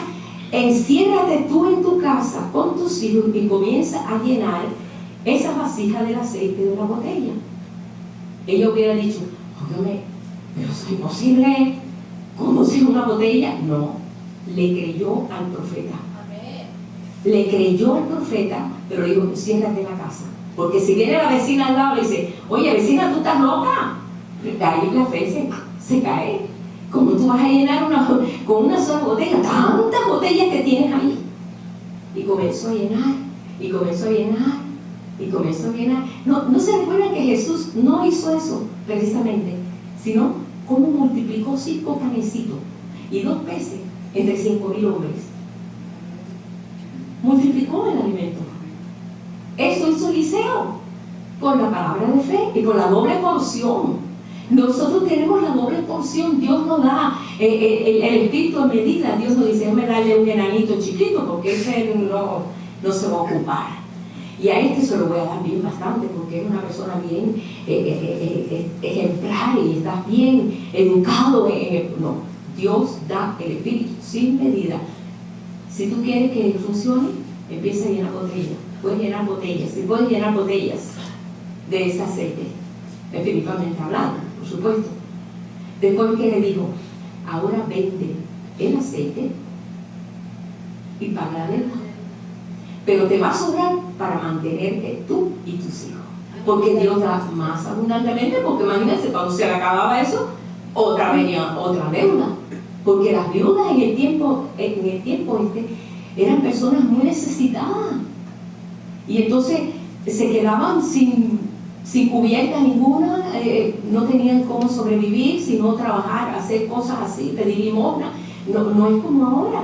Enciérrate tú en tu casa con tus hijos y comienza a llenar esas vasijas del aceite de la botella. Ella hubiera dicho: óyeme, pero es imposible, ¿cómo se una botella? No, le creyó al profeta. Le creyó al profeta, pero le dijo: enciérrate en la casa. Porque si viene la vecina al lado y dice: oye, vecina, tú estás loca, ahí la fe se cae. ¿Cómo tú vas a llenar con una sola botella tantas botellas que tienes ahí? Y comenzó a llenar, y comenzó a llenar, y comenzó a llenar. No se recuerda que Jesús no hizo eso precisamente, sino cómo multiplicó 5 panecitos y 2 peces entre 5,000 hombres. Multiplicó el alimento. Eso hizo Eliseo con la palabra de fe y con la doble porción. Nosotros tenemos la doble porción. Dios nos da el espíritu a medida. Dios nos dice: déjame darle un enanito chiquito porque ese no se va a ocupar, y a este se lo voy a dar bien bastante porque es una persona bien ejemplar y está bien educado. No, Dios da el espíritu sin medida. Si tú quieres que funcione, empieza a llenar botellas. Puedes llenar botellas, y puedes llenar botellas de ese aceite, espiritualmente hablando, por supuesto. Después que le dijo: ahora vende el aceite y paga la deuda, pero te va a sobrar para mantenerte tú y tus hijos, porque Dios da más abundantemente. Porque imagínense, cuando se le acababa eso, venía otra deuda, porque las viudas en el tiempo eran personas muy necesitadas, y entonces se quedaban sin sin cubierta ninguna, no tenían cómo sobrevivir, sino trabajar, hacer cosas así, pedir limosna. No es como ahora,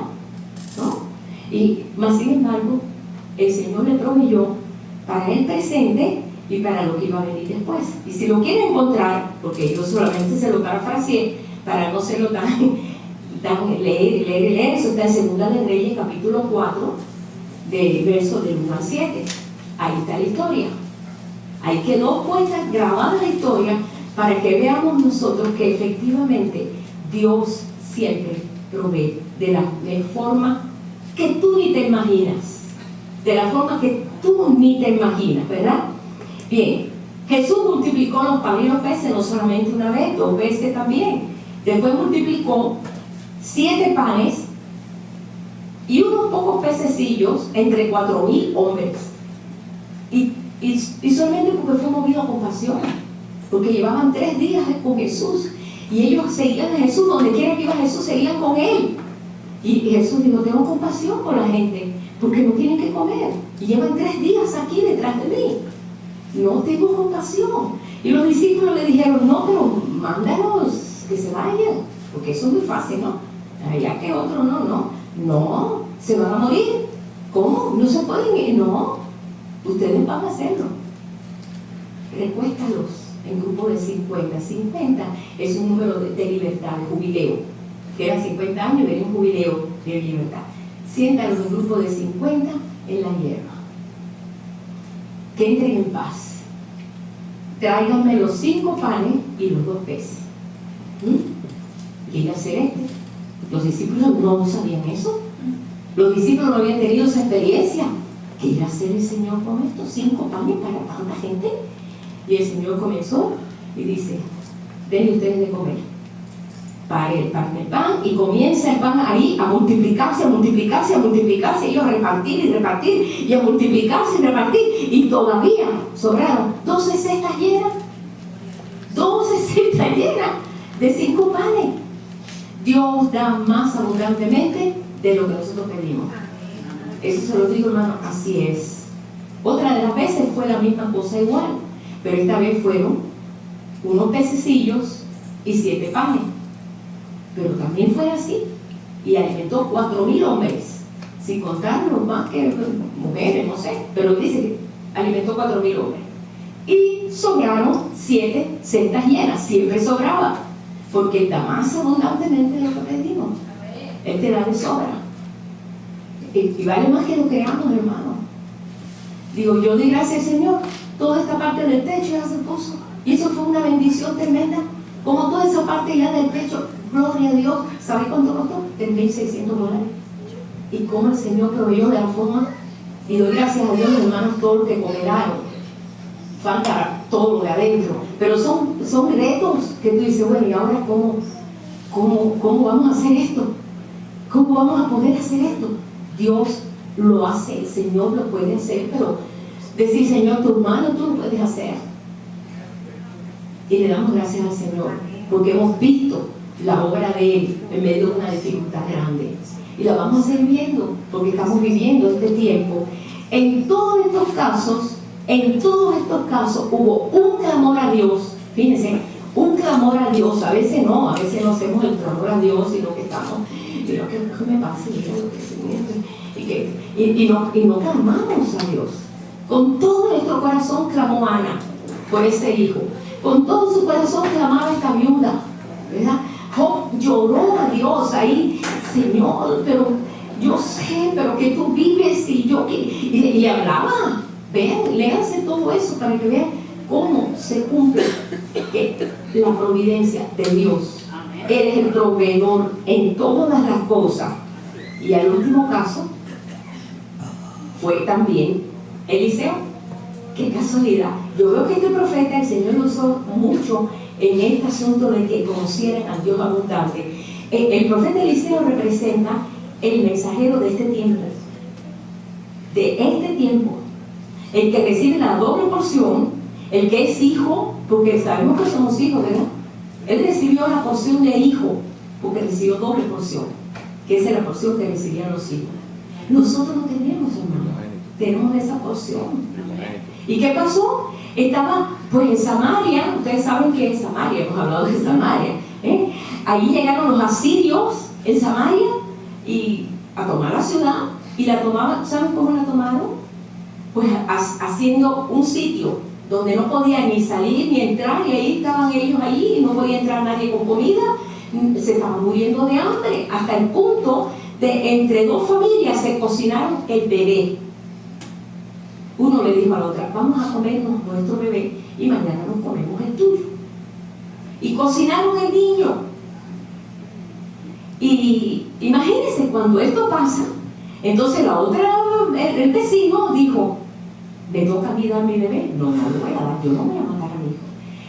¿no? Y más sin embargo, el Señor le proveyó para el presente y para lo que iba a venir después. Y si lo quieren encontrar, porque yo solamente se lo parafraseé para no serlo tan leer, eso está en Segunda de Reyes, capítulo 4, del verso del 1 al 7. Ahí está la historia. Ahí quedó puesta, grabada la historia, para que veamos nosotros que efectivamente Dios siempre provee de la forma que tú ni te imaginas, de la forma que tú ni te imaginas, ¿verdad? Bien, Jesús multiplicó los panes y los peces no solamente una vez, 2 veces también. Después multiplicó 7 panes y unos pocos pececillos entre 4,000 hombres. Y solamente porque fue movido a compasión, porque llevaban 3 días con Jesús y ellos seguían a Jesús, donde quiera que iba Jesús, seguían con él. Y Jesús dijo: tengo compasión por la gente, porque no tienen que comer y llevan 3 días aquí detrás de mí. No tengo compasión. Y los discípulos le dijeron: no, pero mándalos que se vayan, porque eso es muy fácil, ¿no? Ya que otro no, se van a morir. ¿Cómo? No se pueden ir. No, ustedes van a hacerlo. Recuéstalos en grupo de 50. 50 es un número de libertad, de jubileo. Quedan 50 años y viene un jubileo de libertad. Siéntalos en grupo de 50 en la hierba. Que entren en paz. Tráiganme los 5 panes y los 2 peces. ¿Qué iba a hacer este? Los discípulos no sabían eso. Los discípulos no habían tenido esa experiencia. ¿Qué iba a hacer el Señor con estos 5 panes para tanta gente? Y el Señor comenzó y dice: denle ustedes de comer. Parte el pan y comienza el pan ahí a multiplicarse, y ellos a repartir y repartir y a multiplicarse y repartir, y todavía sobraron 12 cestas llenas, 12 cestas llenas de 5 panes. Dios da más abundantemente de lo que nosotros pedimos. Eso se lo digo, hermano, así es. Otra de las veces fue la misma cosa igual, pero esta vez fueron unos pececillos y 7 panes. Pero también fue así, y alimentó 4,000 hombres, sin contar los más que mujeres, no sé, pero dice que alimentó 4,000 hombres. Y sobraron 7 cestas llenas, siempre sobraba, porque Él da más abundantemente de lo que pedimos. Él te da de sobra. Y vale más que lo creamos, hermano. Digo, yo di gracias al Señor, toda esta parte del techo ya se puso, y eso fue una bendición tremenda, como toda esa parte ya del techo. Gloria a Dios. ¿Sabe cuánto costó? $3,600. Y cómo el Señor proveyó de la forma. Y doy gracias a Dios, hermanos, todo lo que cooperaron. Falta todo lo de adentro. Pero son retos que tú dices: bueno, ¿y ahora cómo vamos a hacer esto? ¿Cómo vamos a poder hacer esto? Dios lo hace, el Señor lo puede hacer, pero decir: Señor, tu mano tú lo puedes hacer. Y le damos gracias al Señor, porque hemos visto la obra de Él en medio de una dificultad grande, y la vamos a seguir viendo, porque estamos viviendo este tiempo. En todos estos casos hubo un clamor a Dios. Fíjense, un clamor a Dios. A veces no hacemos el clamor a Dios, sino que estamos: mira, ¿qué me pasa? Y no clamamos a Dios. Con todo nuestro corazón clamó Ana por ese hijo, con todo su corazón clamaba esta viuda, ¿verdad? Job lloró a Dios ahí: Señor, pero yo sé, pero que tú vives, y hablaba. Vean, léanse todo eso para que vean cómo se cumple la providencia de Dios. Él es el proveedor en todas las cosas. Y al último caso fue también Eliseo. Qué casualidad. Yo veo que este profeta, el Señor lo usó mucho en este asunto de que conocieran al Dios abundante. El profeta Eliseo representa el mensajero de este tiempo. El que recibe la doble porción, el que es hijo, porque sabemos que somos hijos, ¿verdad? Él recibió la porción de hijo, porque recibió doble porción, que esa es la porción que recibían los hijos. Nosotros no tenemos, hermano, tenemos esa porción. ¿Y qué pasó? Estaba pues en Samaria. Ustedes saben que es Samaria, hemos hablado de Samaria, ¿eh? Ahí llegaron los asirios en Samaria y a tomar la ciudad, y la tomaban. ¿Saben cómo la tomaron? Pues haciendo un sitio donde no podían ni salir ni entrar, y ahí estaban ellos allí y no podía entrar nadie con comida. Se estaban muriendo de hambre, hasta el punto de entre dos familias se cocinaron el bebé. Uno le dijo a la otra: vamos a comernos nuestro bebé y mañana nos comemos el tuyo. Y cocinaron el niño. Y imagínense, cuando esto pasa, entonces la otra, el vecino dijo: ¿me toca a mí dar mi bebé? No, no lo voy a dar, yo no voy a matar a mi hijo.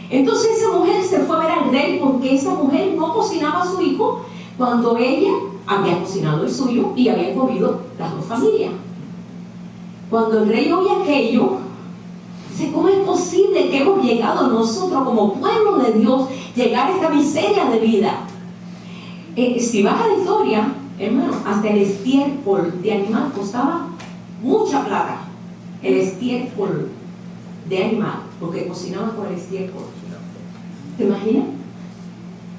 Entonces esa mujer se fue a ver al rey, porque esa mujer no cocinaba a su hijo cuando ella había cocinado el suyo y habían comido las dos familias. Cuando el rey oye aquello, dice: ¿cómo es posible que hemos llegado nosotros como pueblo de Dios, llegar a esta miseria de vida? Si vas a la historia, hermano, hasta el estiércol de animal costaba mucha plata. El estiércol de animal, porque cocinaban con el estiércol. ¿Te imaginas?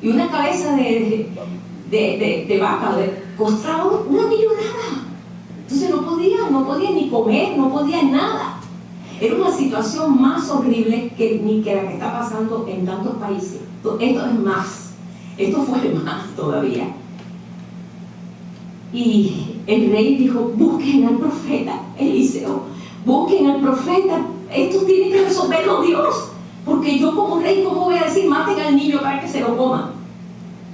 Y una cabeza de vaca costaba una millonada. Entonces no podían ni comer, no podían nada. Era una situación más horrible ni que la que está pasando en tantos países. Esto es más. Esto fue más todavía. Y el rey dijo: busquen al profeta Eliseo, busquen al profeta. Esto tiene que resolverlo Dios, porque yo como rey, ¿cómo voy a decir maten al niño para que se lo coman?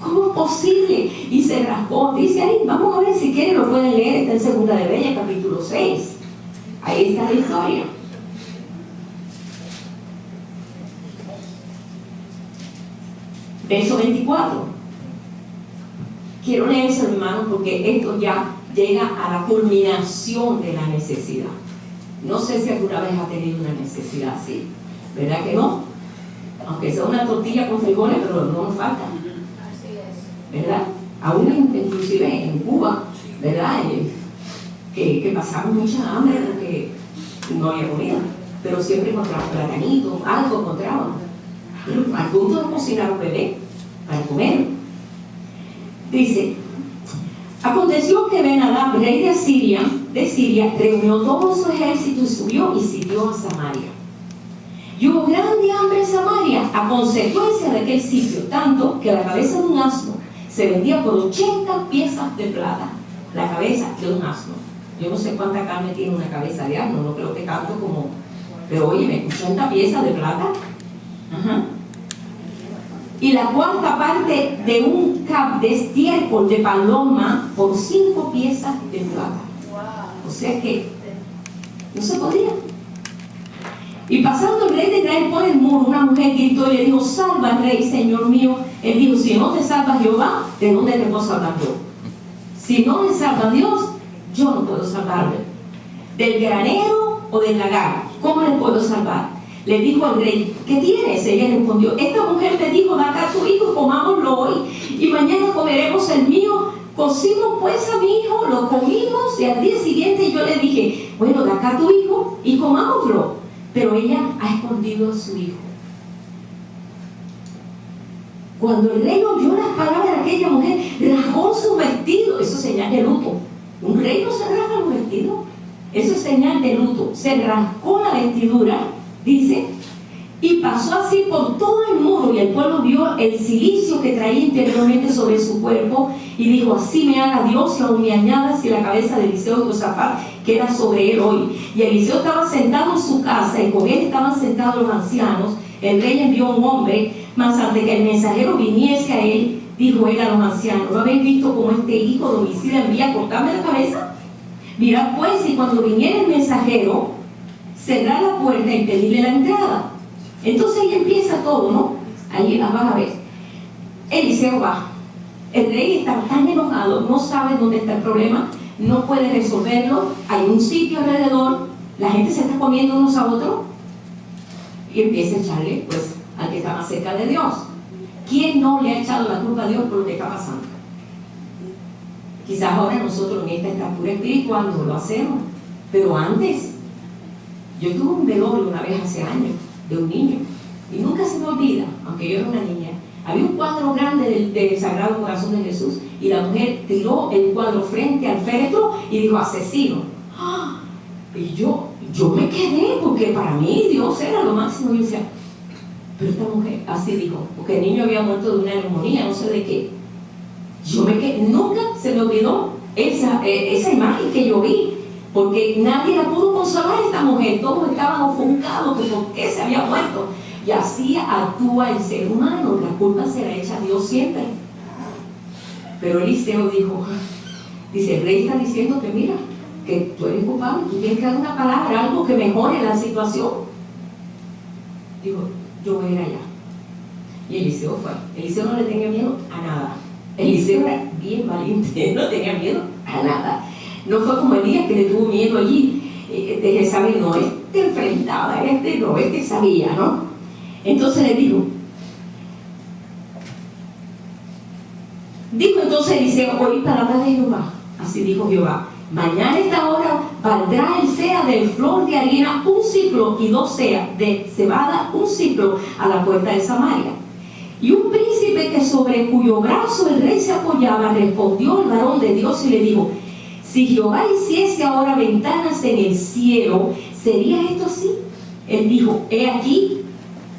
¿Cómo es posible? Y se rasgó. Dice ahí, vamos a ver, si quieren lo pueden leer, está en Segunda de Reyes, capítulo 6. Ahí está la historia. Verso 24. Quiero leer eso, hermano, porque esto ya llega a la culminación de la necesidad. No sé si alguna vez ha tenido una necesidad así, ¿verdad que no? Aunque sea una tortilla con frijoles, pero no nos falta, ¿verdad? Aún inclusive en Cuba, ¿verdad? Que pasamos mucha hambre porque no había comida, pero siempre encontramos platanitos, algo encontrábamos. Pero al punto de cocinar un bebé para comer. Dice: aconteció que Ben-Hadad, rey de Siria, reunió todo su ejército y subió y sitió a Samaria. Y hubo grande hambre en Samaria a consecuencia de aquel sitio, tanto que la cabeza de un asno se vendía por 80 piezas de plata. La cabeza de un asno. Yo no sé cuánta carne tiene una cabeza de asno, no creo que tanto como... Pero oye, 80 piezas de plata. Ajá. Y la cuarta parte de un cap de estiércol de paloma por 5 piezas de plata. O sea que no se podía. Y pasando el rey de Israel por el muro, una mujer gritó y le dijo: salva, rey, señor mío. Él dijo: si no te salva Jehová, ¿de dónde te puedo salvar yo? Si no me salva Dios, yo no puedo salvarme. ¿Del granero o del lagar? ¿Cómo le puedo salvar? Le dijo al rey: ¿qué tienes? Ella respondió: esta mujer me dijo: da acá a tu hijo, comámoslo hoy, y mañana comeremos el mío. Cocimos pues a mi hijo, lo comimos, y al día siguiente yo le dije: bueno, da acá a tu hijo y comámoslo. Pero ella ha escondido a su hijo. Cuando el rey oyó las palabras de aquella mujer, rasgó su vestido. Eso es señal de luto. Un rey no se rasga los vestidos. Eso es señal de luto. Se rasgó la vestidura, dice, y pasó así por todo el muro, y el pueblo vio el cilicio que traía interiormente sobre su cuerpo, y dijo: así me haga Dios, y aún me añada si la cabeza de Eliseo y Josafat queda sobre él hoy. Y Eliseo estaba sentado en su casa, y con él estaban sentados los ancianos. El rey envió un hombre, mas antes que el mensajero viniese a él, dijo él a los ancianos: ¿no habéis visto cómo este hijo de homicida envía a cortarme la cabeza? Mirad pues, y cuando viniera el mensajero, cerrad la puerta y pedirle la entrada. Entonces ahí empieza todo, ¿no? Ahí las vas a ver. Eliseo va. El rey está tan enojado, no sabe dónde está el problema, no puede resolverlo. Hay un sitio alrededor, la gente se está comiendo unos a otros, y empieza a echarle, pues, al que está más cerca de Dios. ¿Quién no le ha echado la culpa a Dios por lo que está pasando? Quizás ahora nosotros en esta estatura espiritual no lo hacemos, pero antes, yo tuve un velorio una vez hace años, de un niño. Y nunca se me olvida, aunque yo era una niña, había un cuadro grande del Sagrado Corazón de Jesús y la mujer tiró el cuadro frente al féretro y dijo asesino. ¡Ah! Y yo me quedé, porque para mí Dios era lo máximo. Y yo decía, pero esta mujer así dijo, porque el niño había muerto de una neumonía, no sé de qué. Yo me quedé, nunca se me olvidó esa imagen que yo vi, porque nadie la pudo consolar a esta mujer. Todos estaban ofuscados de por qué se había muerto. Y así actúa el ser humano, la culpa se la echa a Dios siempre. Pero Eliseo dice, el rey está diciendo que mira, que tú eres culpable, tú tienes que dar una palabra, algo que mejore la situación. Dijo, yo voy a ir allá. Y Eliseo fue. Eliseo no le tenía miedo a nada. Eliseo era bien valiente, no tenía miedo a nada. No fue como Elías que le tuvo miedo allí de Jezabel, no, enfrentaba, sabía, ¿no? Entonces le dijo entonces Eliseo, oí palabras de Jehová, así dijo Jehová, mañana a esta hora valdrá el sea de flor de harina 1 siclo y 2 seas de cebada 1 siclo a la puerta de Samaria. Y un príncipe que sobre cuyo brazo el rey se apoyaba respondió al varón de Dios y le dijo, si Jehová hiciese ahora ventanas en el cielo, ¿sería esto así? Él dijo, he aquí,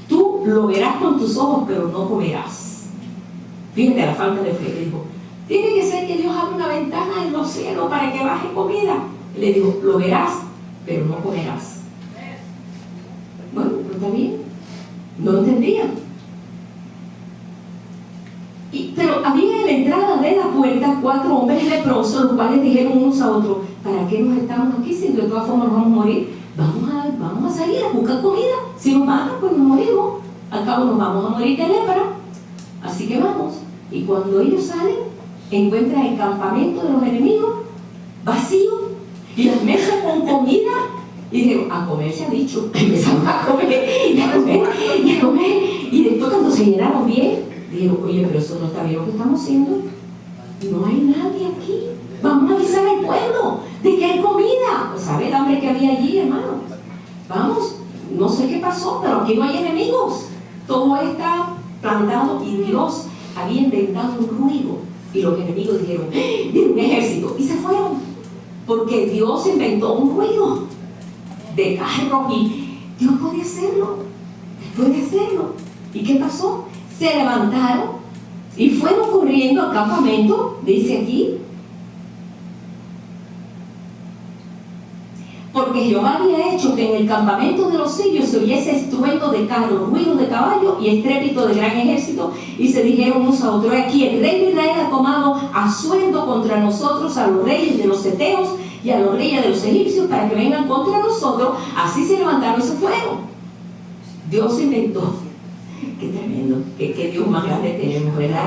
tú lo verás con tus ojos, pero no comerás. Fíjate la falta de fe. Le dijo, tiene que ser que Dios abra una ventana en los cielos para que baje comida. Le dijo, lo verás, pero no comerás. Bueno, pero está bien. No entendía. Pero había en la entrada de la puerta 4 hombres leprosos, los cuales dijeron unos a otros, ¿para qué nos estamos aquí si de todas formas nos vamos a morir? Vamos a salir a buscar comida. Si nos matan, pues nos morimos. Al cabo nos vamos a morir de lepra. Así que vamos. Y cuando ellos salen, encuentran el campamento de los enemigos vacío y las mesas con comida. Y dijeron, a comer se ha dicho. Empezaron a comer y a comer y a comer. Y después cuando se llenaron bien, dijeron, oye, pero eso no está bien lo que estamos haciendo. No hay nadie aquí. Vamos a avisar al pueblo de que hay comida. Pues sabe el hambre que había allí, hermano. Vamos, no sé qué pasó, pero aquí no hay enemigos. Todo está plantado y Dios había inventado un ruido. Y los enemigos dijeron, de un ejército. Y se fueron. Porque Dios inventó un ruido de carros y Dios puede hacerlo. Puede hacerlo. ¿Y qué pasó? Se levantaron y fueron corriendo al campamento, dice aquí, porque Jehová había hecho que en el campamento de los sirios se oyese estruendo de carros, ruido de caballo y estrépito de gran ejército, y se dijeron unos a otros, aquí el rey de Israel ha tomado asuendo contra nosotros a los reyes de los heteos y a los reyes de los egipcios para que vengan contra nosotros. Así se levantaron y se fueron. Dios inventó. Qué tremendo, qué Dios más grande tenemos, ¿verdad?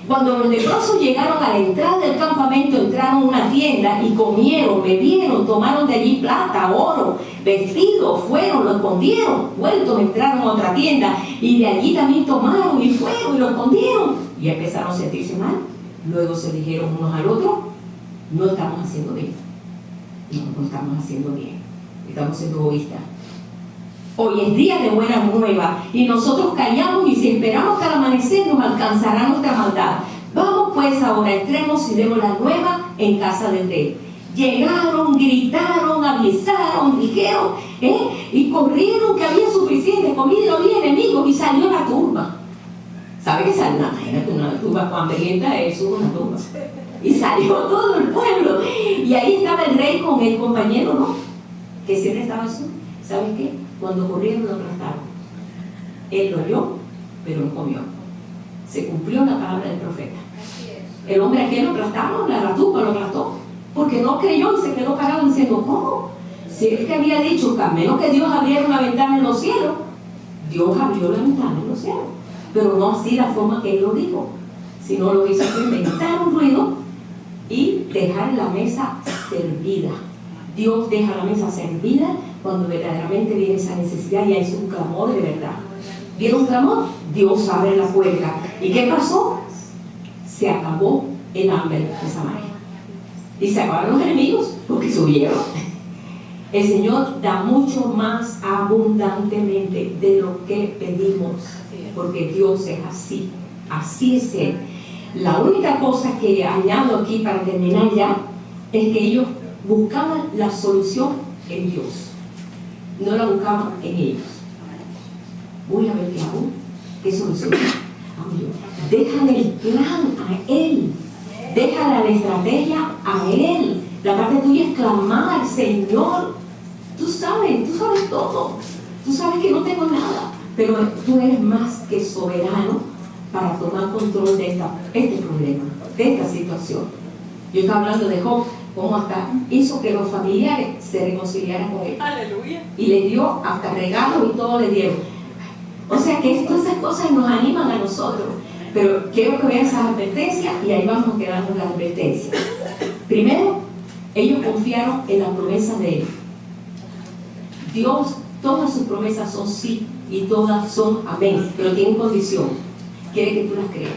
Cuando los leprosos llegaron a la entrada del campamento, entraron a una tienda y comieron, bebieron, tomaron de allí plata, oro, vestidos, fueron, lo escondieron, vueltos, entraron a otra tienda y de allí también tomaron y fueron y lo escondieron. Y empezaron a sentirse mal. Luego se dijeron unos al otro, no estamos haciendo bien. No estamos haciendo bien. Estamos siendo egoístas. Hoy es día de buena nueva y nosotros callamos y si esperamos que al amanecer nos alcanzará nuestra maldad. Vamos pues ahora, entremos y demos la nueva en casa del rey. Llegaron, gritaron, avisaron, dijeron, y corrieron que había suficiente comida y no había enemigos y salió la turba. ¿Sabe qué salió? Imagínate una turba cuando hambrienta es una turba. Y salió todo el pueblo. Y ahí estaba el rey con el compañero, ¿no? Que siempre estaba en su. ¿Sabes qué? Cuando corrieron lo aplastaron. Él lo oyó, pero no comió. Se cumplió la palabra del profeta. El hombre aquel lo aplastaron, la tumba lo aplastó, porque no creyó y se quedó parado diciendo, ¿cómo? Si es que había dicho que a menos que Dios abriera una ventana en los cielos, Dios abrió la ventana en los cielos, pero no así la forma que él lo dijo, sino lo hizo inventar un ruido y dejar la mesa servida. Dios deja la mesa servida cuando verdaderamente viene esa necesidad y hay un clamor de verdad. Viene un clamor, Dios abre la puerta. ¿Y qué pasó? Se acabó el hambre de Samaria. Y se acabaron los enemigos porque subieron. El Señor da mucho más abundantemente de lo que pedimos, porque Dios es así, así es Él. La única cosa que añado aquí para terminar ya, es que ellos buscaban la solución en Dios, no la buscaban en ellos. Voy a ver qué hago, qué solución hago yo. Déjale el plan a Él, déjale la estrategia a Él. La parte tuya es clamar: Señor, tú sabes todo, tú sabes que no tengo nada, pero tú eres más que soberano para tomar control de este problema, de esta situación. Yo estaba hablando de Job, cómo hasta hizo que los familiares se reconciliaran con él. Aleluya. Y le dio hasta regalos y todo le dieron. O sea que todas esas cosas nos animan a nosotros. Pero quiero que vean esas advertencias y ahí vamos a quedarnos las advertencias. Primero, ellos confiaron en las promesas de Él. Dios, todas sus promesas son sí y todas son amén, pero tienen condición. Quiere que tú las creas.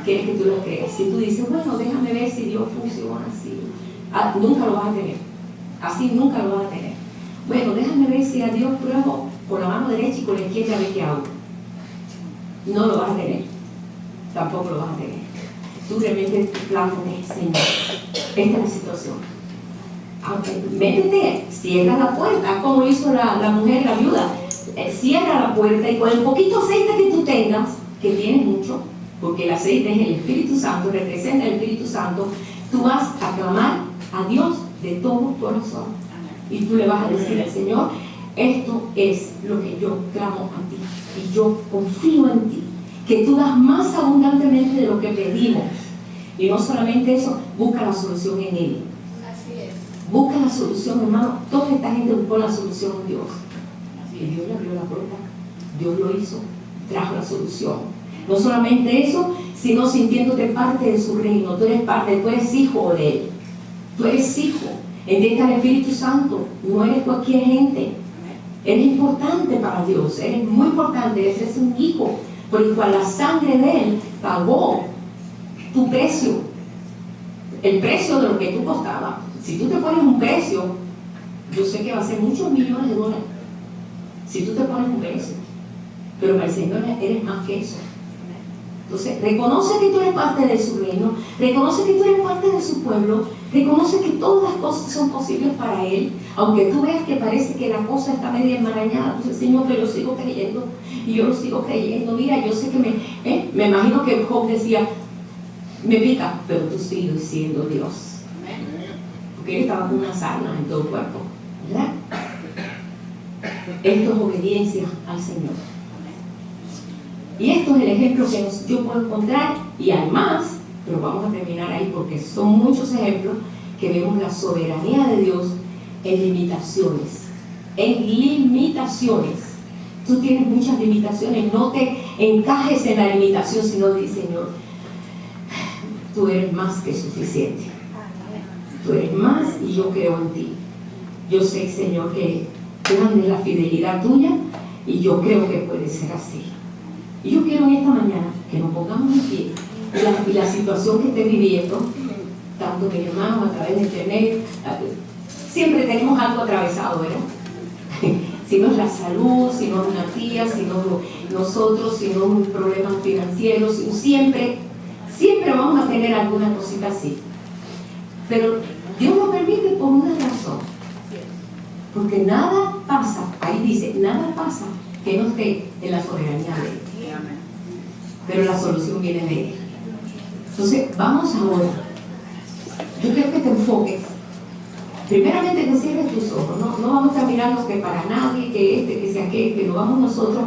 Quiere que tú las creas. Si tú dices, bueno, déjame ver si Dios funciona así, nunca lo vas a tener. Así nunca lo vas a tener. Bueno, déjame ver si a Dios pruebo con la mano derecha y con la izquierda, a ver qué hago. No lo vas a tener. Tampoco lo vas a tener. Tú realmente plántate, Señor, esta es la situación. Métete, cierra la puerta, como hizo la mujer, la viuda. Cierra la puerta y con el poquito aceite que tú tengas, que tienes mucho, porque el aceite es el Espíritu Santo, representa el Espíritu Santo, tú vas a clamar a Dios de todo corazón. Y tú le vas a decir al Señor: esto es lo que yo clamo a ti, y yo confío en ti, que tú das más abundantemente de lo que pedimos. Y no solamente eso, busca la solución en Él. Busca la solución, hermano. Toda esta gente buscó la solución en Dios. Y Dios le abrió la puerta. Dios lo hizo. Trajo la solución. No solamente eso, sino sintiéndote parte de su reino. Tú eres parte, tú eres hijo de Él. Tú eres hijo. En ti está el Espíritu Santo. No eres cualquier gente. Eres importante para Dios. Eres muy importante. Eres un hijo por el cual la sangre de Él pagó tu precio. El precio de lo que tú costabas. Si tú te pones un precio, yo sé que va a ser muchos millones de dólares. Si tú te pones un precio, pero para el Señor eres más que eso. Entonces, reconoce que tú eres parte de su reino, reconoce que tú eres parte de su pueblo, reconoce que todas las cosas son posibles para Él, aunque tú veas que parece que la cosa está media enmarañada. Pues, Señor, pero yo sigo creyendo, y yo lo sigo creyendo. Mira, yo sé que me imagino que Job decía: me pica, pero tú sigues siendo Dios. Porque él estaba con una sarna en todo el cuerpo, ¿verdad? Esto es obediencia al Señor. Y esto es el ejemplo que yo puedo encontrar, y hay más, pero vamos a terminar ahí porque son muchos ejemplos que vemos la soberanía de Dios en limitaciones. En limitaciones. Tú tienes muchas limitaciones, no te encajes en la limitación, sino di: Señor, tú eres más que suficiente. Tú eres más y yo creo en ti. Yo sé, Señor, que grande es la fidelidad tuya y yo creo que puede ser así. Y yo quiero en esta mañana que nos pongamos en pie y la situación que esté viviendo, tanto mis hermanos a través de internet, siempre tenemos algo atravesado, ¿verdad? Si no es la salud, si no es una tía, si no nosotros, si no es un problema financiero, siempre vamos a tener alguna cosita así. Pero Dios lo permite por una razón. Porque nada pasa, ahí dice, nada pasa que no esté en la soberanía de Él. Pero la solución viene de Él. Entonces, vamos ahora. Yo quiero que te enfoques. Primeramente que cierres tus ojos. No vamos a estar mirando que para nadie, que sea aquel, que no vamos nosotros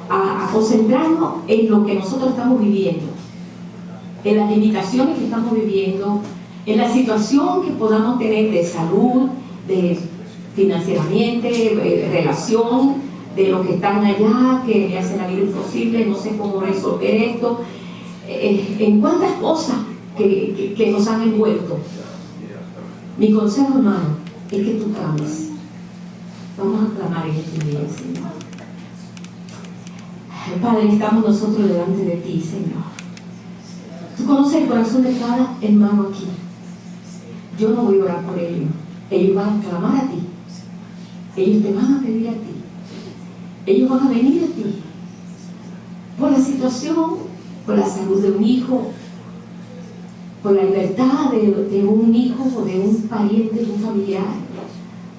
a concentrarnos en lo que nosotros estamos viviendo. En las limitaciones que estamos viviendo, en la situación que podamos tener de salud, de financieramente, de relación, de los que están allá, que le hacen la vida imposible, no sé cómo resolver esto, en cuántas cosas que nos han envuelto. Mi consejo, hermano, es que tú clames. Vamos a clamar en este día, Señor. Padre, estamos nosotros delante de ti, Señor. Tú conoces el corazón de cada hermano aquí. Yo no voy a orar por ellos. Ellos van a clamar a ti. Ellos te van a pedir a ti. Ellos van a venir a ti por la situación, por la salud de un hijo, por la libertad de un hijo o de un pariente, de un familiar,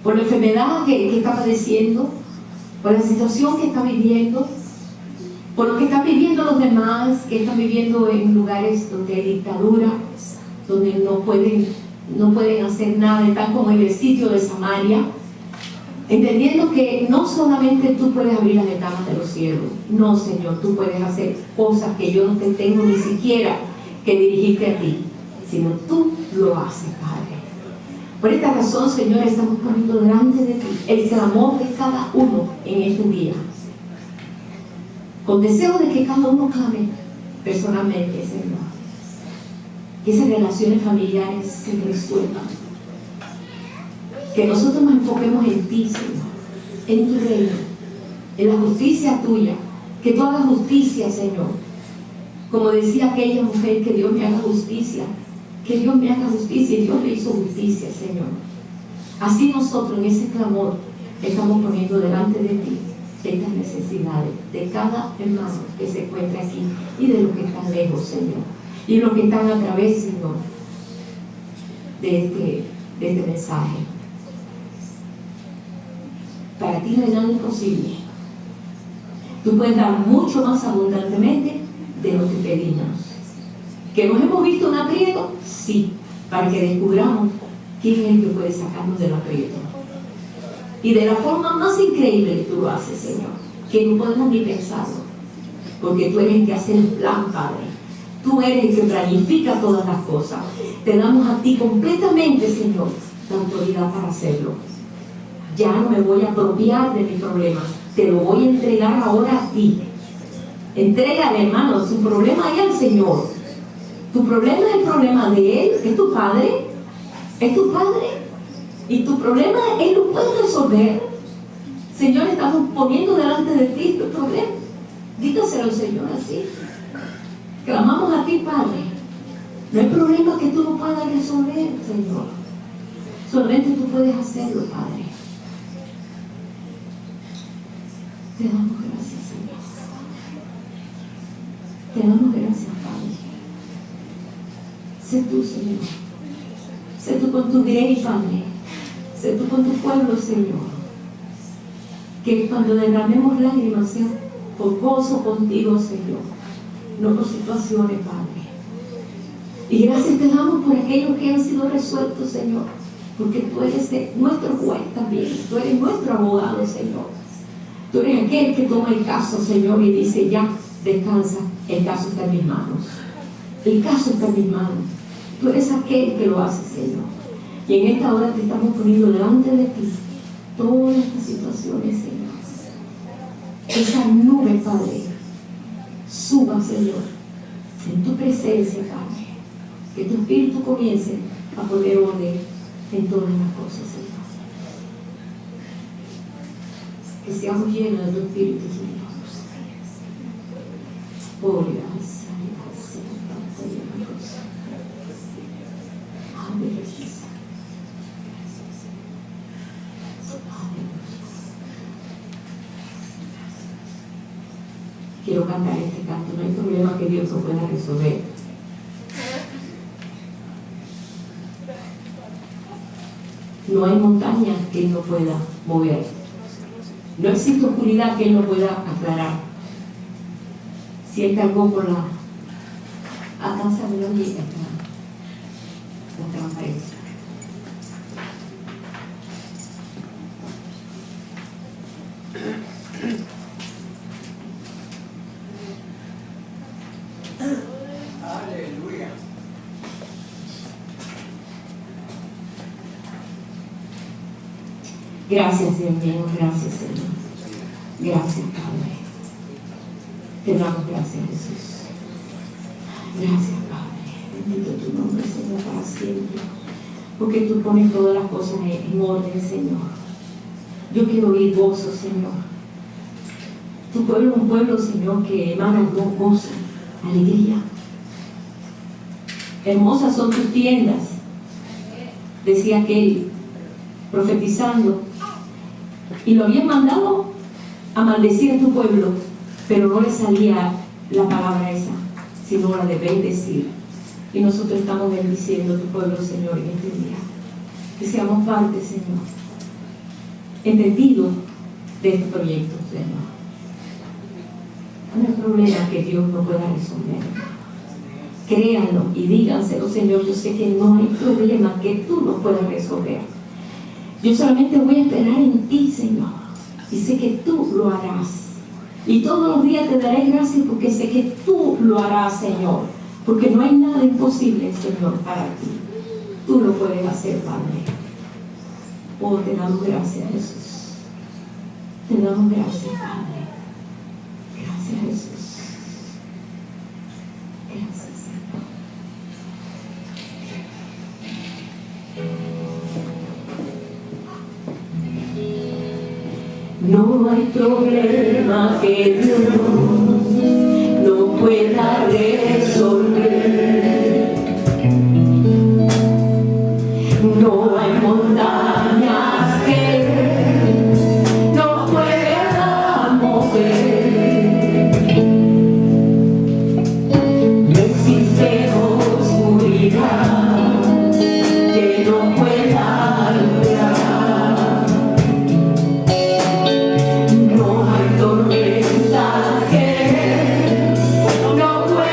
por la enfermedad que está padeciendo, por la situación que está viviendo, por lo que están viviendo los demás, que están viviendo en lugares donde hay dictadura, donde no pueden hacer nada, están como en el sitio de Samaria, entendiendo que no solamente tú puedes abrir las ventanas de los cielos, no, Señor, tú puedes hacer cosas que yo no te tengo ni siquiera que dirigirte a ti, sino tú lo haces, Padre. Por esta razón, Señor, estamos poniendo delante de ti el clamor de cada uno en este día, con deseo de que cada uno clame personalmente, Señor, que esas relaciones familiares se resuelvan, que nosotros nos enfoquemos en ti, Señor, en tu reino, en la justicia tuya, que tú hagas justicia, Señor. Como decía aquella mujer, que Dios me haga justicia, que Dios me haga justicia, y Dios le hizo justicia, Señor. Así nosotros en ese clamor estamos poniendo delante de ti estas necesidades de cada hermano que se encuentra aquí y de los que están lejos, Señor, y los que están a través, Señor, de este mensaje. Para ti no hay nada imposible. Tú puedes dar mucho más abundantemente de lo que pedimos. ¿Que nos hemos visto en aprieto? Sí, para que descubramos quién es el que puede sacarnos del aprieto. Y de la forma más increíble que tú lo haces, Señor, que no podemos ni pensarlo, porque tú eres el que hace el plan, Padre. Tú eres el que planifica todas las cosas. Te damos a ti completamente, Señor, la autoridad para hacerlo. Ya no me voy a apropiar de mi problema, te lo voy a entregar ahora a ti. Entrégale, hermano, su problema es al Señor. Tu problema es el problema de Él, es tu Padre, y tu problema Él lo puede resolver. Señor, estamos poniendo delante de ti tu problema. Dígaselo al Señor así. Clamamos a ti, Padre. No hay problema que tú no puedas resolver, Señor. Solamente tú puedes hacerlo, Padre. Te damos gracias, Señor. Te damos gracias, Padre. Sé tú, Señor. Sé tú con tu grey, Padre. Sé tú con tu pueblo, Señor. Que cuando derramemos lágrimas sea por gozo contigo, Señor. No por situaciones, Padre. Y gracias te damos por aquellos que han sido resueltos, Señor. Porque tú eres nuestro juez también. Tú eres nuestro abogado, Señor. Tú eres aquel que toma el caso, Señor, y dice, ya, descansa, el caso está en mis manos. El caso está en mis manos. Tú eres aquel que lo hace, Señor. Y en esta hora te estamos poniendo delante de ti todas estas situaciones, Señor. Esa nube, Padre, suba, Señor, en tu presencia, Padre. Que tu Espíritu comience a poner orden en todas las cosas, Señor. Que seamos llenos de tu Espíritu, Señor. Oh, gracias, gracias, gracias. Amén. Quiero cantar este canto. No hay problema que Dios no pueda resolver. No hay montaña que Él no pueda mover. No existe oscuridad que Él no pueda aclarar. Si Él cargó por la alcanza de la vida, la transparencia. Aleluya. Gracias, Dios mío, gracias, Señor. Gracias, Padre. Te damos gracias, Jesús. Gracias, Padre. Bendito tu nombre, Señor, para siempre. Porque tú pones todas las cosas en orden, Señor. Yo quiero oír gozo, Señor. Tu pueblo es un pueblo, Señor, que emana gozo, alegría. Hermosas son tus tiendas, decía aquel profetizando, y lo habían mandado a maldecir a tu pueblo, pero no le salía la palabra esa, sino la de bendecir. Y nosotros estamos bendiciendo a tu pueblo, Señor, en este día. Que seamos parte, Señor, entendidos de este proyecto, Señor. No hay problema que Dios no pueda resolver. Créanlo y díganselo, Señor. Yo sé que no hay problema que tú no puedas resolver. Yo solamente voy a esperar en ti, Señor. Y sé que tú lo harás. Y todos los días te daré gracias porque sé que tú lo harás, Señor. Porque no hay nada imposible, Señor, para ti. Tú lo puedes hacer, Padre. Oh, te damos gracias, Jesús. Te damos gracias, Padre. Gracias, Jesús. Gracias, Señor. No hay problema que Dios no pueda resolver. No hay montañas que no pueda mover. No existe oscuridad que no pueda alumbrar. No hay tormenta que no pueda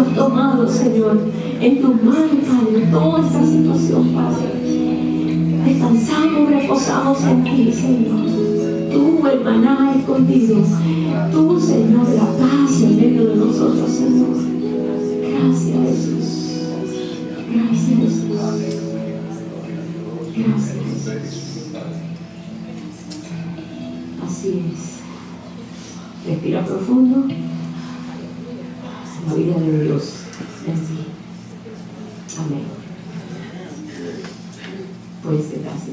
hemos tomado, Señor, en tu mano, Padre, toda esta situación, Padre. Descansamos, reposamos en ti, Señor. Tú, el maná escondido. Tú, Señor, la paz en medio de nosotros, Señor. Gracias, Jesús. Gracias, Jesús. Gracias, Jesús. Así es. Respira profundo. La vida de Dios en ti. Amén. Puedes sentarse.